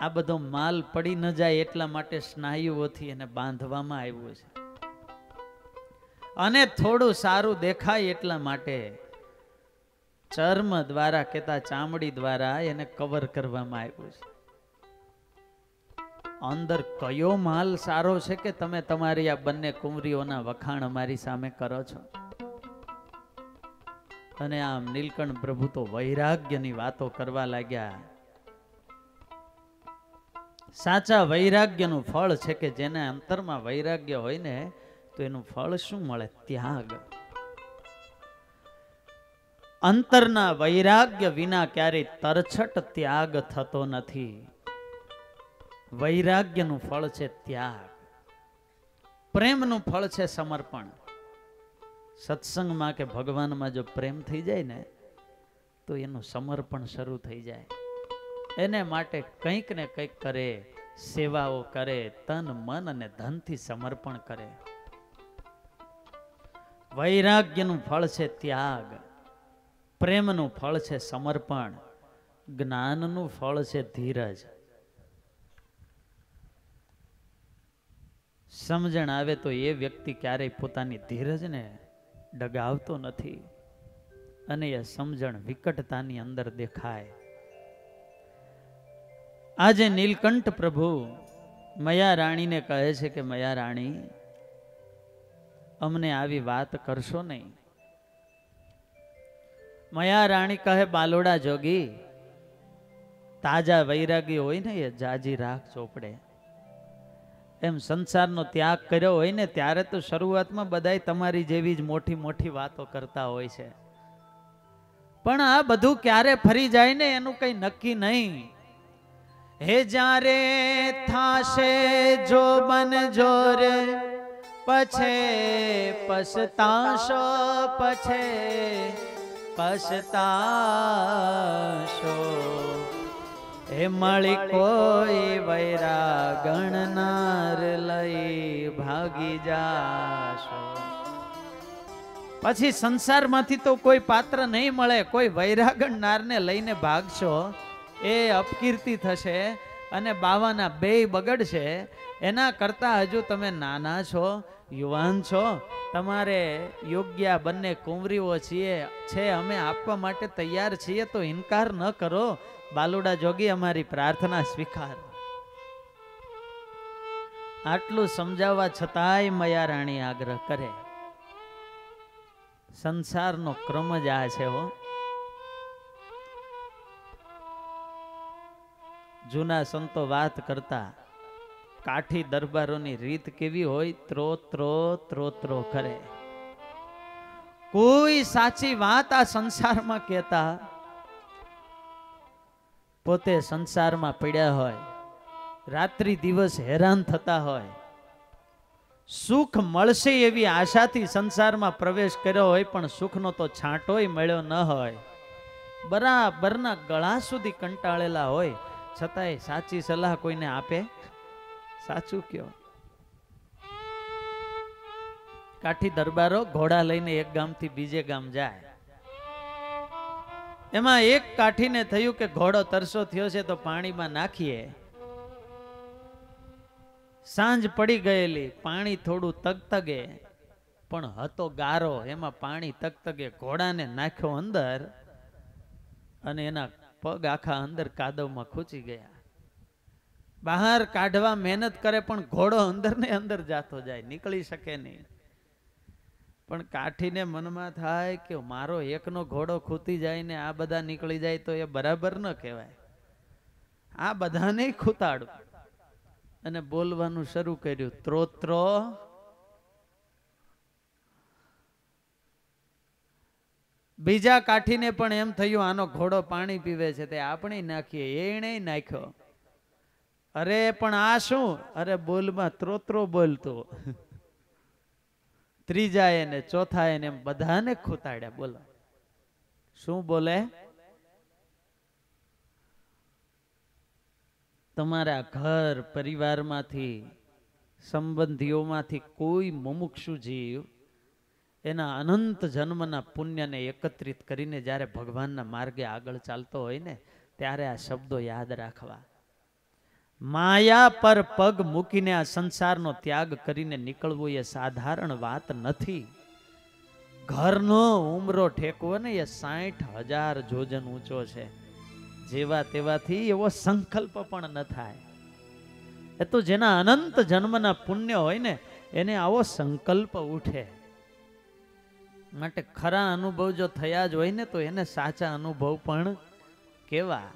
આ બધો માલ પડી ન જાય એટલા માટે સ્નાયુઓથી એને બાંધવામાં આવ્યું છે. અને થોડું સારું દેખાય એટલા માટે ચર્મ દ્વારા કેતા ચામડી દ્વારા એને કવર કરવામાં આવ્યું છે. અંદર કયો માલ સારો છે કે તમે તમારી આ બંને કુંવરીઓના વખાણ અમારી સામે કરો છો? અને આમ નીલકંઠ પ્રભુ તો વૈરાગ્યની વાતો કરવા લાગ્યા. સાચા વૈરાગ્યનું ફળ છે કે જેના અંતરમાં વૈરાગ્ય હોય ને તો એનું ફળ શું મળે? ત્યાગ. અંતરના વૈરાગ્ય વિના ક્યારેય તરછટ ત્યાગ થતો નથી. વૈરાગ્યનું ફળ છે ત્યાગ. પ્રેમનું ફળ છે સમર્પણ. સત્સંગમાં કે ભગવાનમાં જો પ્રેમ થઈ જાય ને તો એનું સમર્પણ શરૂ થઈ જાય. એને માટે કંઈક ને કંઈક કરે, સેવાઓ કરે, તન મન અને ધનથી સમર્પણ કરે. વૈરાગ્યનું ફળ છે ત્યાગ, પ્રેમનું ફળ છે સમર્પણ, જ્ઞાનનું ફળ છે ધીરજ. સમજણ આવે તો એ વ્યક્તિ ક્યારેય પોતાની ધીરજને ડગાવતો નથી અને એ સમજણ વિકટતાની અંદર દેખાય. આજે નીલકંઠ પ્રભુ મયા રાણીને કહે છે કે મયા રાણી, અમને આવી વાત કરશો નહીં. મયા રાણી કહે, બાલોડા જોગી, તાજા વૈરાગી હોય ને એ જાજી રાખ ચોપડે. એમ સંસારનો ત્યાગ કર્યો હોય ને ત્યારે તો શરૂઆતમાં બધાય તમારી જેવી જ મોટી મોટી વાતો કરતા હોય છે. પણ આ બધું ક્યારે ફરી જાય ને એનું કઈ નક્કી નહીં. હે જ્યારે થાશે જો બન જોરે પછે પછતાશો, પછે પછતાશો. હે મળી કોઈ વૈરાગણનાર લઈ ભાગી જાશો. પછી સંસારમાંથી તો કોઈ પાત્ર નહીં મળે. કોઈ વૈરાગણનારને લઈને ભાગશો એ અપકીર્તિ થશે અને બાવાના બેય બગડશે. એના કરતા હજુ તમે નાના છો, યુવાન છો, તમારે યોગ્ય બંને કુંવરીઓ છે અમે આપવા માટે તૈયાર છીએ, તો ઇનકાર ન કરો. બાલુડા જોગી અમારી પ્રાર્થના સ્વીકાર. આટલું સમજાવવા છતાંય મયા રાણી આગ્રહ કરે. સંસારનો ક્રમ જ આ છે હો. જૂના સંતો વાત કરતા, કાઠી દરબારોની રીત કેવી હોય? ત્રો કરે. કોઈ સાચી વાત આ સંસારમાં કહેતા, પોતે સંસારમાં પડ્યા હોય, રાત્રિ દિવસ હેરાન થતા હોય, સુખ મળશે એવી આશાથી સંસારમાં પ્રવેશ કર્યો હોય, પણ સુખનો તો છાંટોય મળ્યો ન હોય, બરાબરના ગળા સુધી કંટાળેલા હોય, છતાંય સાચી સલાહ કોઈને આપે? સાચું કયો. કાઠી દરબારો ઘોડા લઈને એક ગામથી બીજે ગામ જાય. એમાં એક કાઠીને થયું કે ઘોડો તરસો થયો છે તો પાણીમાં નાખીએ. સાંજ પડી ગયેલી, પાણી થોડું તગતગે, પણ હતો ગારો, એમાં પાણી તગતગે. ઘોડાને નાખ્યો અંદર અને એના પગ આખા અંદર કાદવમાં ખૂંચી ગયા. બહાર કાઢવા મહેનત કરે પણ ઘોડો અંદર ને અંદર જાતો જાય, નીકળી શકે નહીં. પણ કાઠીને મનમાં થાય કે મારો એકનો ઘોડો ખૂતી જાય ને આ બધા નીકળી જાય તો એ બરાબર ન કહેવાય. આ બધાને ખૂતાડું. અને બોલવાનું શરૂ કર્યું, ત્રોત્રો. બીજા કાઠીને પણ એમ થયું આનો ઘોડો પાણી પીવે છે તે આપણે નાખીએ. એણે નાખ્યો. અરે પણ આ શું? અરે બોલમાં ત્રોત્રો બોલતો. ત્રીજા એને, ચોથા એને, એમ બધાને ખૂતાડ્યા. બોલો શું બોલે? તમારા ઘર પરિવારમાંથી, સંબંધીઓમાંથી કોઈ મુમુક્ષુ જીવ એના અનંત જન્મના પુણ્યને એકત્રિત કરીને જ્યારે ભગવાનના માર્ગે આગળ ચાલતો હોય ને, ત્યારે આ શબ્દો યાદ રાખવા. માયા પર પગ મૂકીને આ સંસારનો ત્યાગ કરીને નીકળવું એ સાધારણ વાત નથી. ઘરનો ઉમરો ઠેકવો ને એ 60,000 જોજન ઊંચો છે. જેવા તેવાથી એવો સંકલ્પ પણ ન થાય. એ તો જેના અનંત જન્મના પુણ્ય હોય ને એને આવો સંકલ્પ ઉઠે. માટે ખરા અનુભવ જો થયા જ હોય ને તો એને સાચા અનુભવ પણ કેવા.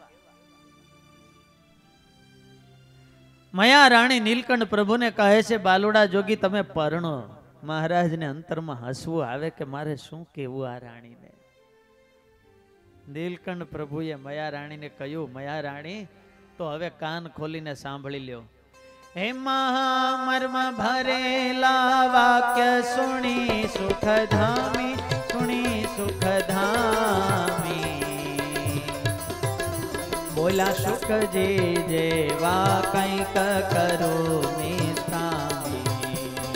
મયા રાણી નીલકંઠ પ્રભુને કહે છે, બાલુડા જોગી તમે પરણો. મહારાજને અંતરમાં હસવું આવે કે મારે શું કેવું આ રાણીને. નીલકંઠ પ્રભુએ મયા રાણીને કહ્યું, મયા રાણી તો હવે કાન ખોલીને સાંભળી લ્યો. એમાં મર્મ ભરેલા વાક્ય સુણી સુખધામી, સુણી સુખધામી. બોલા સુખજી જેવા કંઈક કરો નિષ્કામી.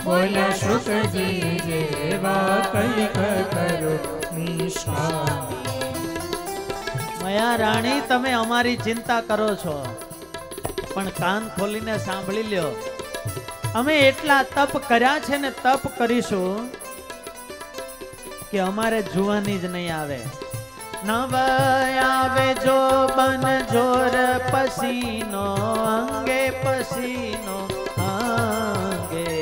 બોલા સુખજી જેવા કંઈક કરો નિષ્કામી. મયા રાણી તમે અમારી ચિંતા કરો છો, પણ કાન ખોલીને સાંભળી લ્યો. અમે એટલા તપ કર્યા છે ને તપ કરીશું કે અમારે જુવાની જ નહીં આવે. નવ આવે જો બન જોર પસીનો, અંગે પસીનો અંગે.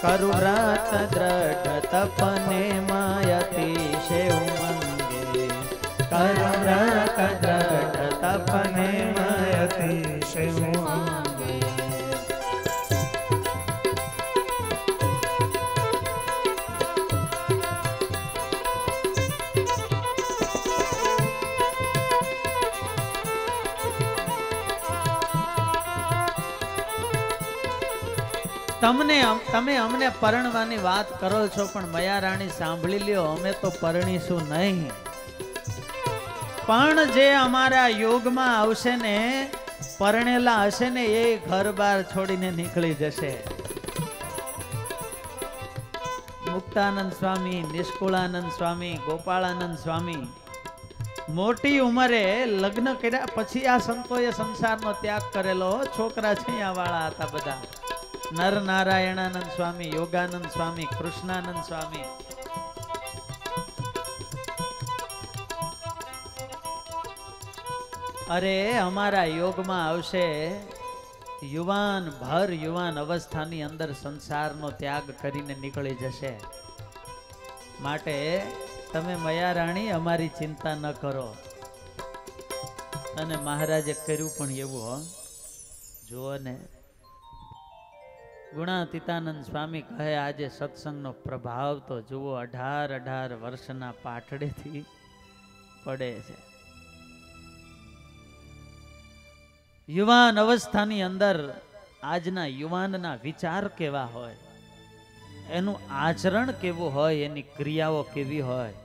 કરુ વ્રત દ્રઢ તપને માયતી ઉમંગે. કરુ વ્રત દ્રઢ તપને માયતી ઉમંગે. તમે અમને પરણવાની વાત કરો છો, પણ મયા રાણી સાંભળી લ્યો, અમે તો પરણીશું નહીં. પણ જે અમારા યોગમાં આવશે ને, પરણેલા હશે ને, એ ઘર બાર છોડીને નીકળી જશે. મુક્તાનંદ સ્વામી, નિષ્કુળાનંદ સ્વામી, ગોપાળાનંદ સ્વામી મોટી ઉંમરે લગ્ન કર્યા પછી આ સંતોએ સંસારનો ત્યાગ કરેલો. છોકરા છૈયા વાળા હતા બધા. નર નારાયણાનંદ સ્વામી, યોગાનંદ સ્વામી, કૃષ્ણાનંદ સ્વામી, અરે અમારા યોગમાં આવશે યુવાન ભર યુવાન અવસ્થાની અંદર સંસારનો ત્યાગ કરીને નીકળી જશે. માટે તમે મયારાણી અમારી ચિંતા ન કરો. અને મહારાજે કર્યું પણ એવું, હો જુઓ ને, ગુણાતીતાનંદ સ્વામી કહે આજે સત્સંગનો પ્રભાવ તો જુઓ 18 વર્ષના પાઠડેથી પડે છે. યુવાન અવસ્થાની અંદર આજના યુવાનના વિચાર કેવા હોય, એનું આચરણ કેવું હોય, એની ક્રિયાઓ કેવી હોય,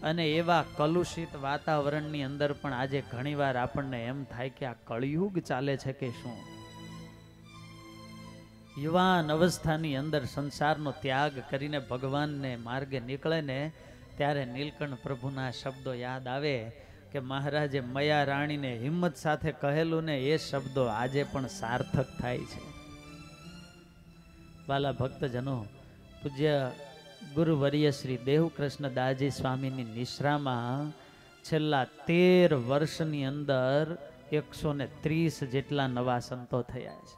અને એવા કલુષિત વાતાવરણની અંદર પણ આજે ઘણીવાર આપણને એમ થાય કે આ કળિયુગ ચાલે છે કે શું. યુવાન અવસ્થાની અંદર સંસારનો ત્યાગ કરીને ભગવાનને માર્ગે નીકળે ને ત્યારે નીલકંઠ પ્રભુના શબ્દો યાદ આવે કે મહારાજે મયા રાણીને હિંમત સાથે કહેલું ને એ શબ્દો આજે પણ સાર્થક થાય છે. વાલા ભક્તજનો, પૂજ્ય ગુરુવર્ય શ્રી દેવકૃષ્ણ દાસજી સ્વામીની નિશ્રામાં છેલ્લા 13 વર્ષની અંદર 130 જેટલા નવા સંતો થયા છે.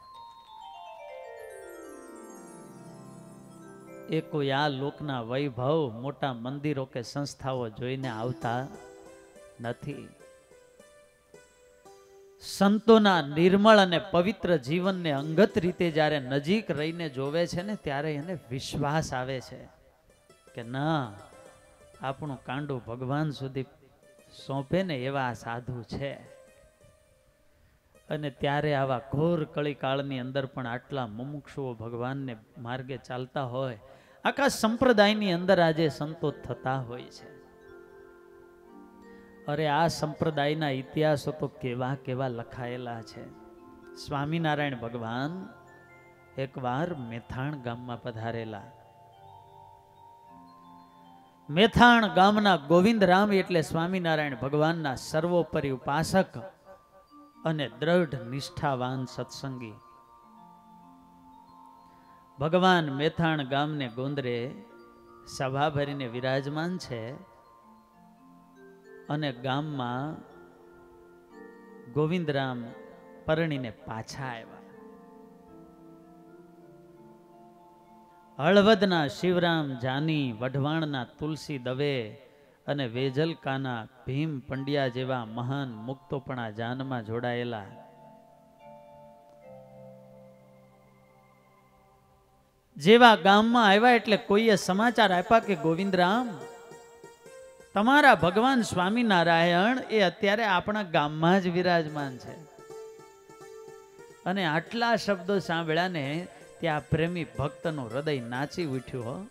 એ કોઈ આ લોકના વૈભવ, મોટા મંદિરો કે સંસ્થાઓ જોઈને આવતા નથી. સંતોના નિર્મળ અને પવિત્ર જીવનને અંગત રીતે જ્યારે નજીક રહીને જોવે છે ને ત્યારે એને વિશ્વાસ આવે છે કે ના, આપણું કાંડું ભગવાન સુધી સોંપે ને એવા સાધુ છે. અને ત્યારે આવા ઘોર કળીકાળની અંદર પણ આટલા મુમુક્ષુઓ ભગવાનને માર્ગે ચાલતા હોય, આખા સંપ્રદાયની અંદર આજે સંતો થતા હોય છે. અરે આ સંપ્રદાયના ઇતિહાસો તો કેવા કેવા લખાયેલા છે. સ્વામિનારાયણ ભગવાન એકવાર મેથાણ ગામમાં પધારેલા. મેથાણ ગામના ગોવિંદરામ એટલે સ્વામિનારાયણ ભગવાનના સર્વોપરી ઉપાસક અને દ્રઢ નિષ્ઠાવાન સત્સંગી. ભગવાન મેથાણ ગામને ગોંદરે સભા ભરીને વિરાજમાન છે અને ગામમાં ગોવિંદરામ પરણીને પાછા આવ્યા. હળવદના શિવરામ જાની, વઢવાણના તુલસી દવે અને વેજલકાના ભીમ પંડ્યા જેવા મહાન મુક્તો પણ આ જાનમાં જોડાયેલા. જેવા ગામમાં આવ્યા એટલે કોઈએ સમાચાર આપ્યા કે ગોવિંદરામ, તમારા ભગવાન સ્વામિનારાયણ એ અત્યારે આપણા ગામમાં જ વિરાજમાન છે. અને આટલા શબ્દો સાંભળ્યા ને ત્યાં પ્રેમી ભક્તનું હૃદય નાચી ઉઠ્યું.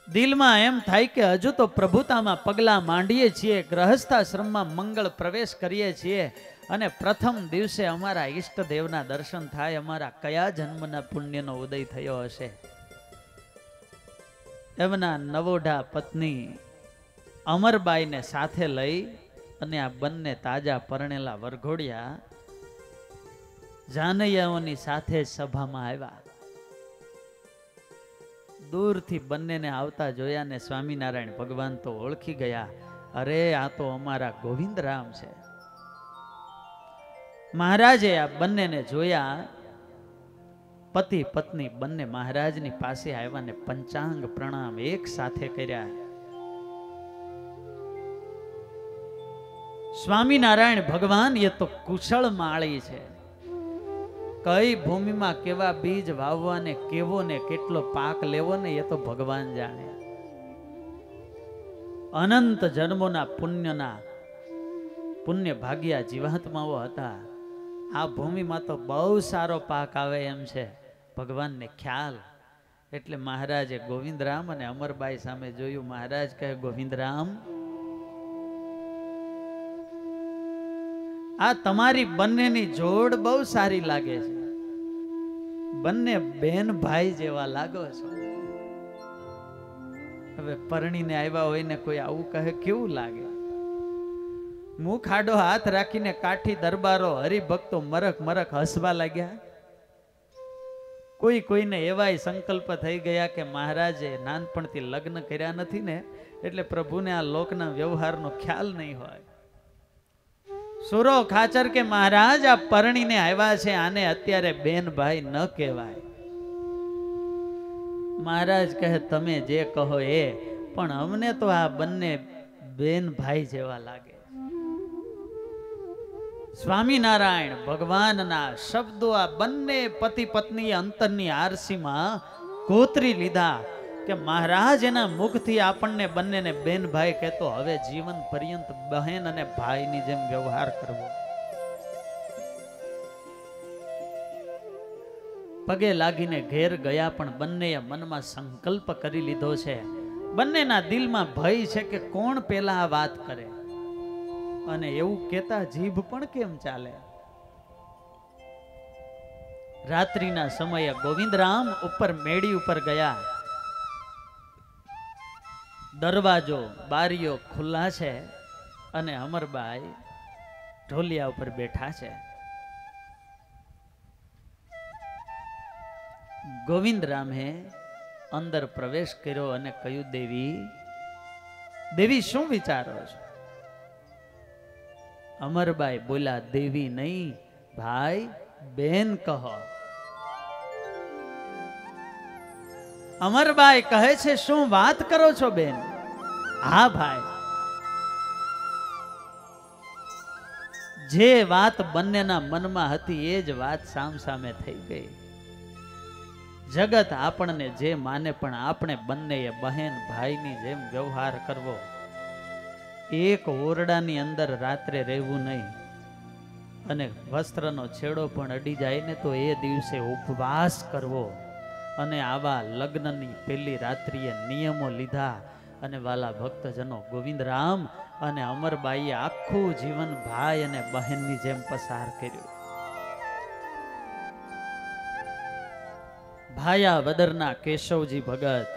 દિલમાં એમ થાય કે હજુ તો પ્રભુતામાં પગલા માંડીએ છીએ, ગ્રહસ્થાશ્રમમાં મંગળ પ્રવેશ કરીએ છીએ અને પ્રથમ દિવસે અમારા ઈષ્ટદેવના દર્શન થાય. અમારા કયા જન્મના પુણ્યનો ઉદય થયો હશે. એમના નવોઢા પત્ની અમરબાઈને સાથે લઈ અને આ બંને તાજા પરણેલા વરઘોડિયા જાનૈયાઓની સાથે સભામાં આવ્યા. દૂરથી બંનેને આવતા જોયા ને સ્વામિનારાયણ ભગવાન તો ઓળખી ગયા. અરે આ તો અમારા ગોવિંદરામ છે. મહારાજે આ બંનેને જોયા. પતિ પત્ની બંને મહારાજની પાસે આવ્યા ને પંચાંગ પ્રણામ એક સાથે કર્યા. સ્વામિનારાયણ ભગવાન એ તો કુશળ માળી છે. કઈ ભૂમિમાં કેવા બીજ વાવવા ને કેવો ને કેટલો પાક લેવો ને એ તો ભગવાન જાણે. અનંત જન્મોના પુણ્ય ભાગ્યા જીવાત્માઓ હતા. આ ભૂમિમાં તો બહુ સારો પાક આવે એમ છે, ભગવાનને ખ્યાલ. એટલે મહારાજે ગોવિંદરામ અને અમરબાઈ સામે જોયું. મહારાજ કહે, ગોવિંદરામ, આ તમારી બંનેની જોડ બહુ સારી લાગે છે. બંને બેન ભાઈ જેવા લાગો છો. હવે પરણીને આવ્યા હોય ને કોઈ આવું કહે કેવું લાગે? મુખ આડો હાથ રાખીને કાઠી દરબારો હરિભક્તો મરક મરક હસવા લાગ્યા. કોઈ કોઈને એવાય સંકલ્પ થઈ ગયા કે મહારાજે નાનપણથી લગ્ન કર્યા નથી ને એટલે પ્રભુને આ લોકના વ્યવહારનો ખ્યાલ નહીં હોય. સુરો ખાચર કે મહારાજ આ પરણીને આવ્યા છે, આને અત્યારે બેન ભાઈ ન કહેવાય. મહારાજ કહે તમે જે કહો એ, પણ અમને તો આ બંને બેન ભાઈ જેવા લાગે. સ્વામિનારાયણ ભગવાનના શબ્દો આ બંને પતિ પત્ની અંતરની આરસીમાં કોતરી લીધા કે મહારાજ એના મુખથી આપણને બંનેને બેન ભાઈ કહેતો, હવે જીવન પર્યંત બહેન અને ભાઈની જેમ વ્યવહાર કરવો. પગે લાગીને ઘેર ગયા, પણ બંનેએ મનમાં સંકલ્પ કરી લીધો છે. બંનેના દિલમાં ભય છે કે કોણ પેલા આ વાત કરે, અને એવું કેતા જીભ પણ કેમ ચાલે. રાત્રિના સમયે ગોવિંદરામ ઉપર મેડી ઉપર ગયા. દરવાજો બારીઓ ખુલ્લા છે અને અમરબાઈ ઢોલિયા ઉપર બેઠા છે. ગોવિંદરામે અંદર પ્રવેશ કર્યો અને કહ્યું, દેવી શું વિચારો છો? અમરબાઈ બોલા, દેવી નહીં ભાઈ, બેન કહો. અમરબાઈ કહે છે, શું વાત કરો છો બેન? હા ભાઈ, જે વાત બંનેના મનમાં હતી એ જ વાત સામસામે થઈ ગઈ. જગત આપણને જે માને, પણ આપણે બંનેએ બહેન ભાઈની જેમ વ્યવહાર કરવો. એક ઓરડાની અંદર રાત્રે રહેવું નહીં, અને વસ્ત્રનો છેડો પણ અડી જાય ને તો એ દિવસે ઉપવાસ કરવો. અને આવા લગ્નની પહેલી રાત્રિએ નિયમો લીધા. અને વાલા ભક્તજનો, ગોવિંદરામ અને અમરબાઈએ આખું જીવન ભાઈ અને બહેનની જેમ પસાર કર્યું. ભાયા વદરના કેશવજી ભગત,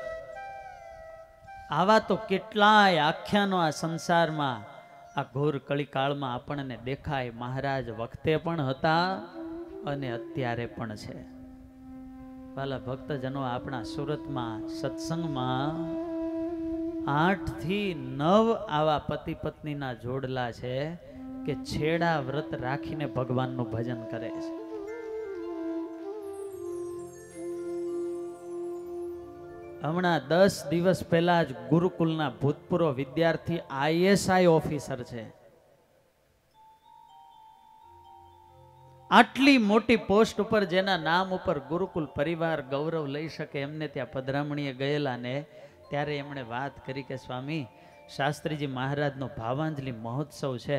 આવા તો કેટલાય આખ્યાનો આ સંસારમાં આ ઘોર કળીકાળમાં આપણને દેખાય. મહારાજ વખતે પણ હતા અને અત્યારે પણ છે. વાલા ભક્તજનો, આપણા સુરતમાં સત્સંગમાં 8 થી 9 આવા પતિ પત્નીના જોડલા છે કે છેડા વ્રત રાખીને ભગવાનનું ભજન કરે છે. હમણાં 10 દિવસ પહેલા જ ગુરુકુલના ભૂતપૂર્વ વિદ્યાર્થી ISI ઓફિસર છે. આટલી મોટી પોસ્ટ ઉપર જેના નામ ઉપર ગુરુકુલ પરિવાર ગૌરવ લઈ શકે, એમને ત્યાં પધરામણીએ ગયેલા ને ત્યારે એમણે વાત કરી કે સ્વામી, શાસ્ત્રીજી મહારાજનો ભાવાંજલિ મહોત્સવ છે.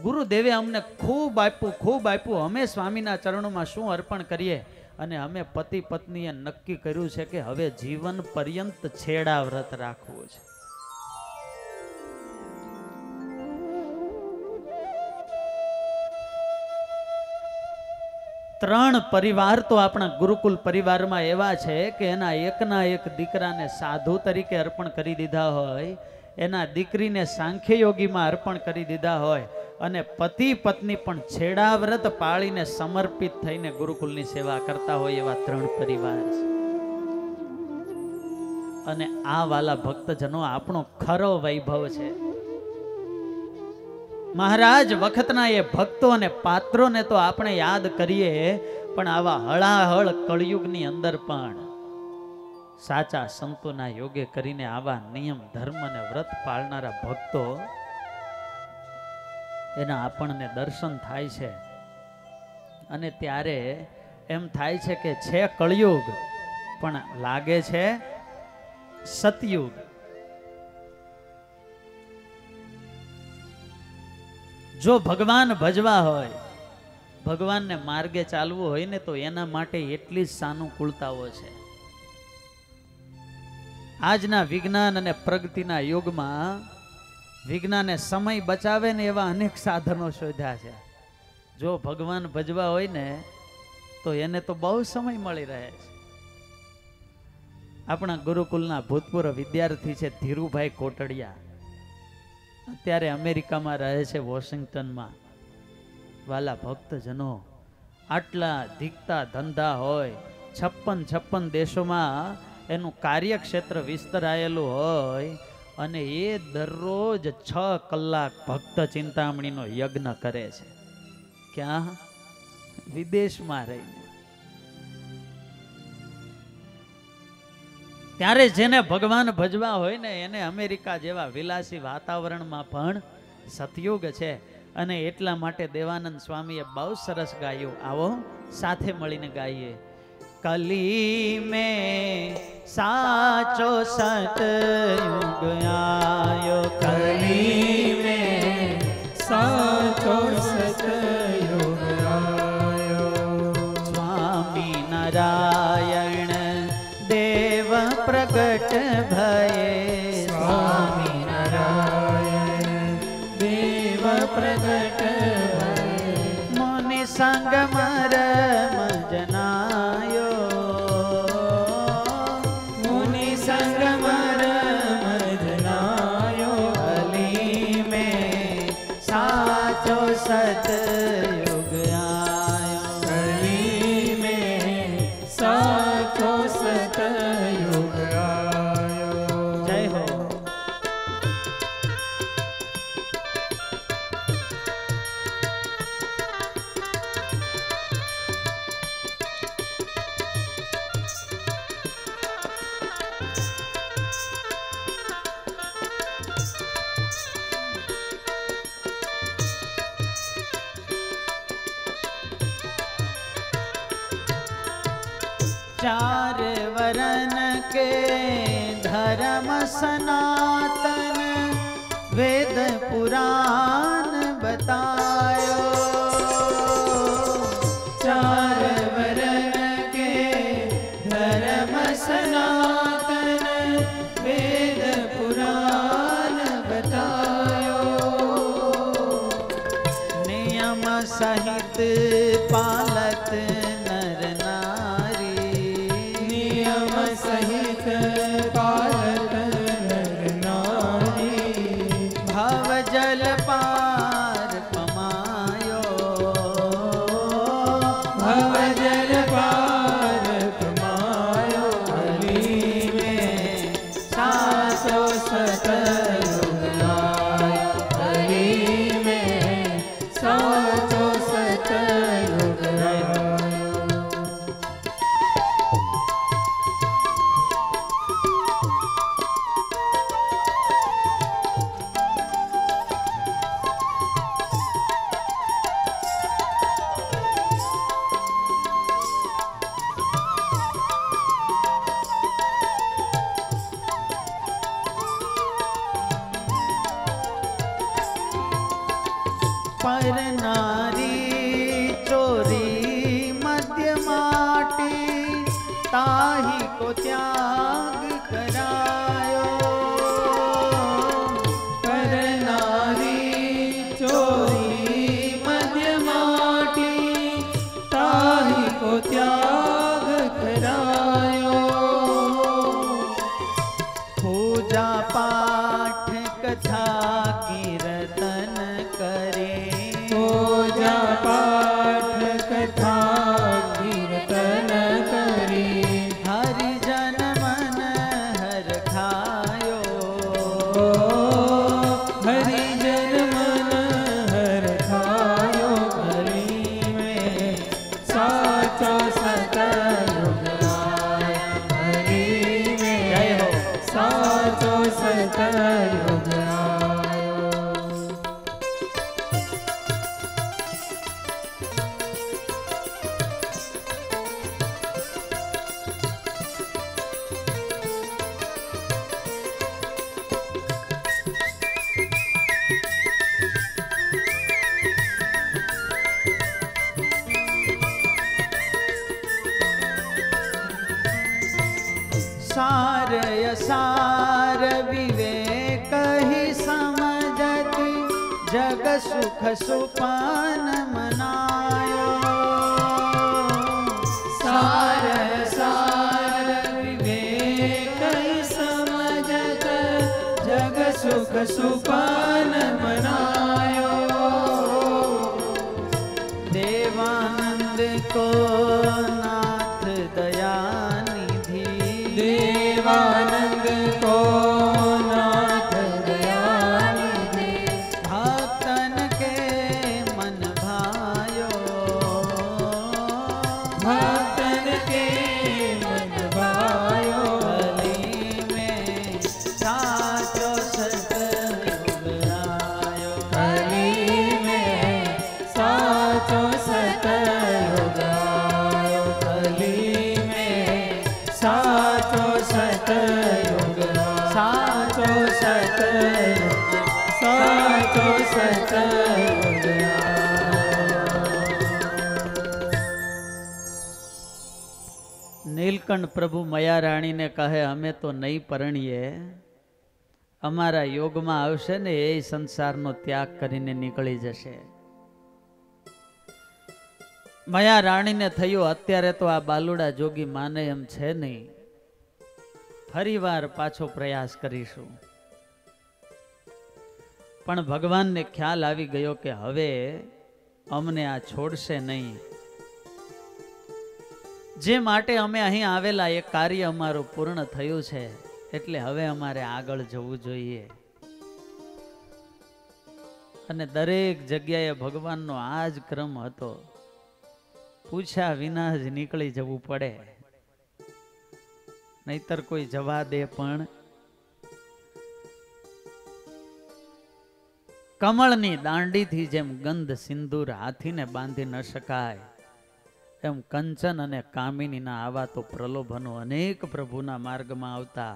ગુરુદેવે અમને ખૂબ આપ્યું. અમે સ્વામીના ચરણોમાં શું અર્પણ કરીએ? અને અમે પતિ પત્નીએ નક્કી કર્યું છે કે હવે જીવન પર્યંત છેડા વ્રત રાખવું છે. ત્રણ પરિવાર તો આપણા ગુરુકુલ પરિવારમાં એવા છે કે એના એકના એક દીકરાને સાધુ તરીકે અર્પણ કરી દીધા હોય, એના દીકરીને સાંખ્ય યોગીમાં અર્પણ કરી દીધા હોય, અને પતિ પત્ની પણ છેડા વ્રત પાળીને સમર્પિત થઈને ગુરુકુલની સેવા કરતા હોય એવા 3 પરિવાર છે. અને આ વાલા ભક્તજનો આપણો ખરો વૈભવ છે. મહારાજ વખતના એ ભક્તો અને પાત્રોને તો આપણે યાદ કરીએ, પણ આવા હળાહળ કળયુગની અંદર પણ સાચા સંતોના યોગે કરીને આવા નિયમ ધર્મ અને વ્રત પાળનારા ભક્તો, એના આપણને દર્શન થાય છે. અને ત્યારે એમ થાય છે કે છે કળયુગ, પણ લાગે છે સતયુગ. જો ભગવાન ભજવા હોય, ભગવાનને માર્ગે ચાલવું હોય ને, તો એના માટે એટલી જ સાનુકૂળતાઓ છે. આજના વિજ્ઞાન અને પ્રગતિના યુગમાં વિજ્ઞાને સમય બચાવે ને એવા અનેક સાધનો શોધ્યા છે. જો ભગવાન ભજવા હોય ને તો એને તો બહુ સમય મળી રહે છે. આપણા ગુરુકુલના ભૂતપૂર્વ વિદ્યાર્થી છે ધીરુભાઈ કોટડિયા. અત્યારે અમેરિકામાં રહે છે, વોશિંગ્ટનમાં. વાલા ભક્તજનો, આટલા ધીકતા ધંધા હોય, 56 દેશોમાં એનું કાર્યક્ષેત્ર વિસ્તરાયેલું હોય, અને એ દરરોજ 6 કલાક ભક્ત ચિંતામણીનો યજ્ઞ કરે છે. ક્યાં? વિદેશમાં રહીને. ત્યારે જેને ભગવાન ભજવા હોય ને એને અમેરિકા જેવા વિલાસી વાતાવરણમાં પણ સતયુગ છે. અને એટલા માટે દેવાનંદ સ્વામીએ બહુ સરસ ગાયું. આવો સાથે મળીને ગાઈએ. કલી में साचो सतयुग आयो, कली में साचो सतयुग आयो. स्वामी नारायण देव प्रगट भये, स्वामी नारायण देव प्रगट भये. मुनि संग मरम जनायो, मुनि संग मरम जनायो. कली में साचो सतयुग आयो, कली में साचो सतयुग आयो. जय हो. चार वरन के धर्म सनातन, वेद पुराण बतायो. चार वरन के धर्म सनातन, वेद पुराण बतायो. नियम सहित पालत नर नारी, नियम सहित पालत नर नारी. भव जल पार पमायो, भव जल पार पमायो. कली में साचो सतयुग आयो, कली में साचो सतयुग आयो. पर नारी चोरी मध्य माटी, ताही को त्याग करायो. पर नारी चोरी मध्य माटी, ताही को त्याग करायो. पूजा पाठ कथा कीर्तन करे, पूजा पाठ कथा कीर्तन करी. हरिजन मन हर खायो. हरिजन मन हर खायो. कली में साचो सतयुग आयो, कली जय में हो. साचो सतयुग आयो. सार यसार विवेक ही समझत, जग सुख सुपान मनायो. सार सार विवेक समझत, जग सुख પશુપાન મનાયો देवानंद को नाथ दयानिधि देवानंद को नाथ दयानिधि भक्तन के मन भायो भक्तन के मन भायो कली में साचो सतयुग आयो कली में साचो सतयुग आयो कली में साचो सतयुग साचो सतयुग साचो सतयुग નીલકંઠ પ્રભુ મયારાણી ને કહે અમે તો નહીં પરણીએ અમારા યોગમાં આવશે ને એ સંસારનો ત્યાગ કરીને નીકળી જશે મયારાણીને થયું અત્યારે તો આ બાલુડા જોગી માને એમ છે નહીં ફરીવાર પાછો પ્રયાસ કરીશું પણ ભગવાનને ખ્યાલ આવી ગયો કે હવે અમને આ છોડશે નહીં જે માટે અમે અહીં આવેલા એ કાર્ય અમારું પૂર્ણ થયું છે એટલે હવે અમારે આગળ જવું જોઈએ અને દરેક જગ્યાએ ભગવાનનો આ જ ક્રમ હતો પૂછ્યા વિના જ નીકળી જવું પડે નહીતર કોઈ જવા દે પણ કમળની દાંડીથી જેમ ગંધ સિંદૂર હાથીને બાંધી ન શકાય એમ કંચન અને કામિનીના આવા તો પ્રલોભનો અનેક પ્રભુના માર્ગમાં આવતા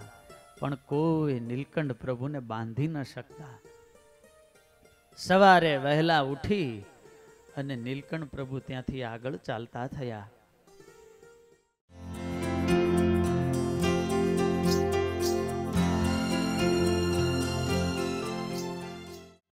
પણ કોઈ નીલકંઠ પ્રભુને બાંધી ન શકતા સવારે વહેલા ઉઠી અને નીલકંઠ પ્રભુ ત્યાંથી આગળ ચાલતા થયા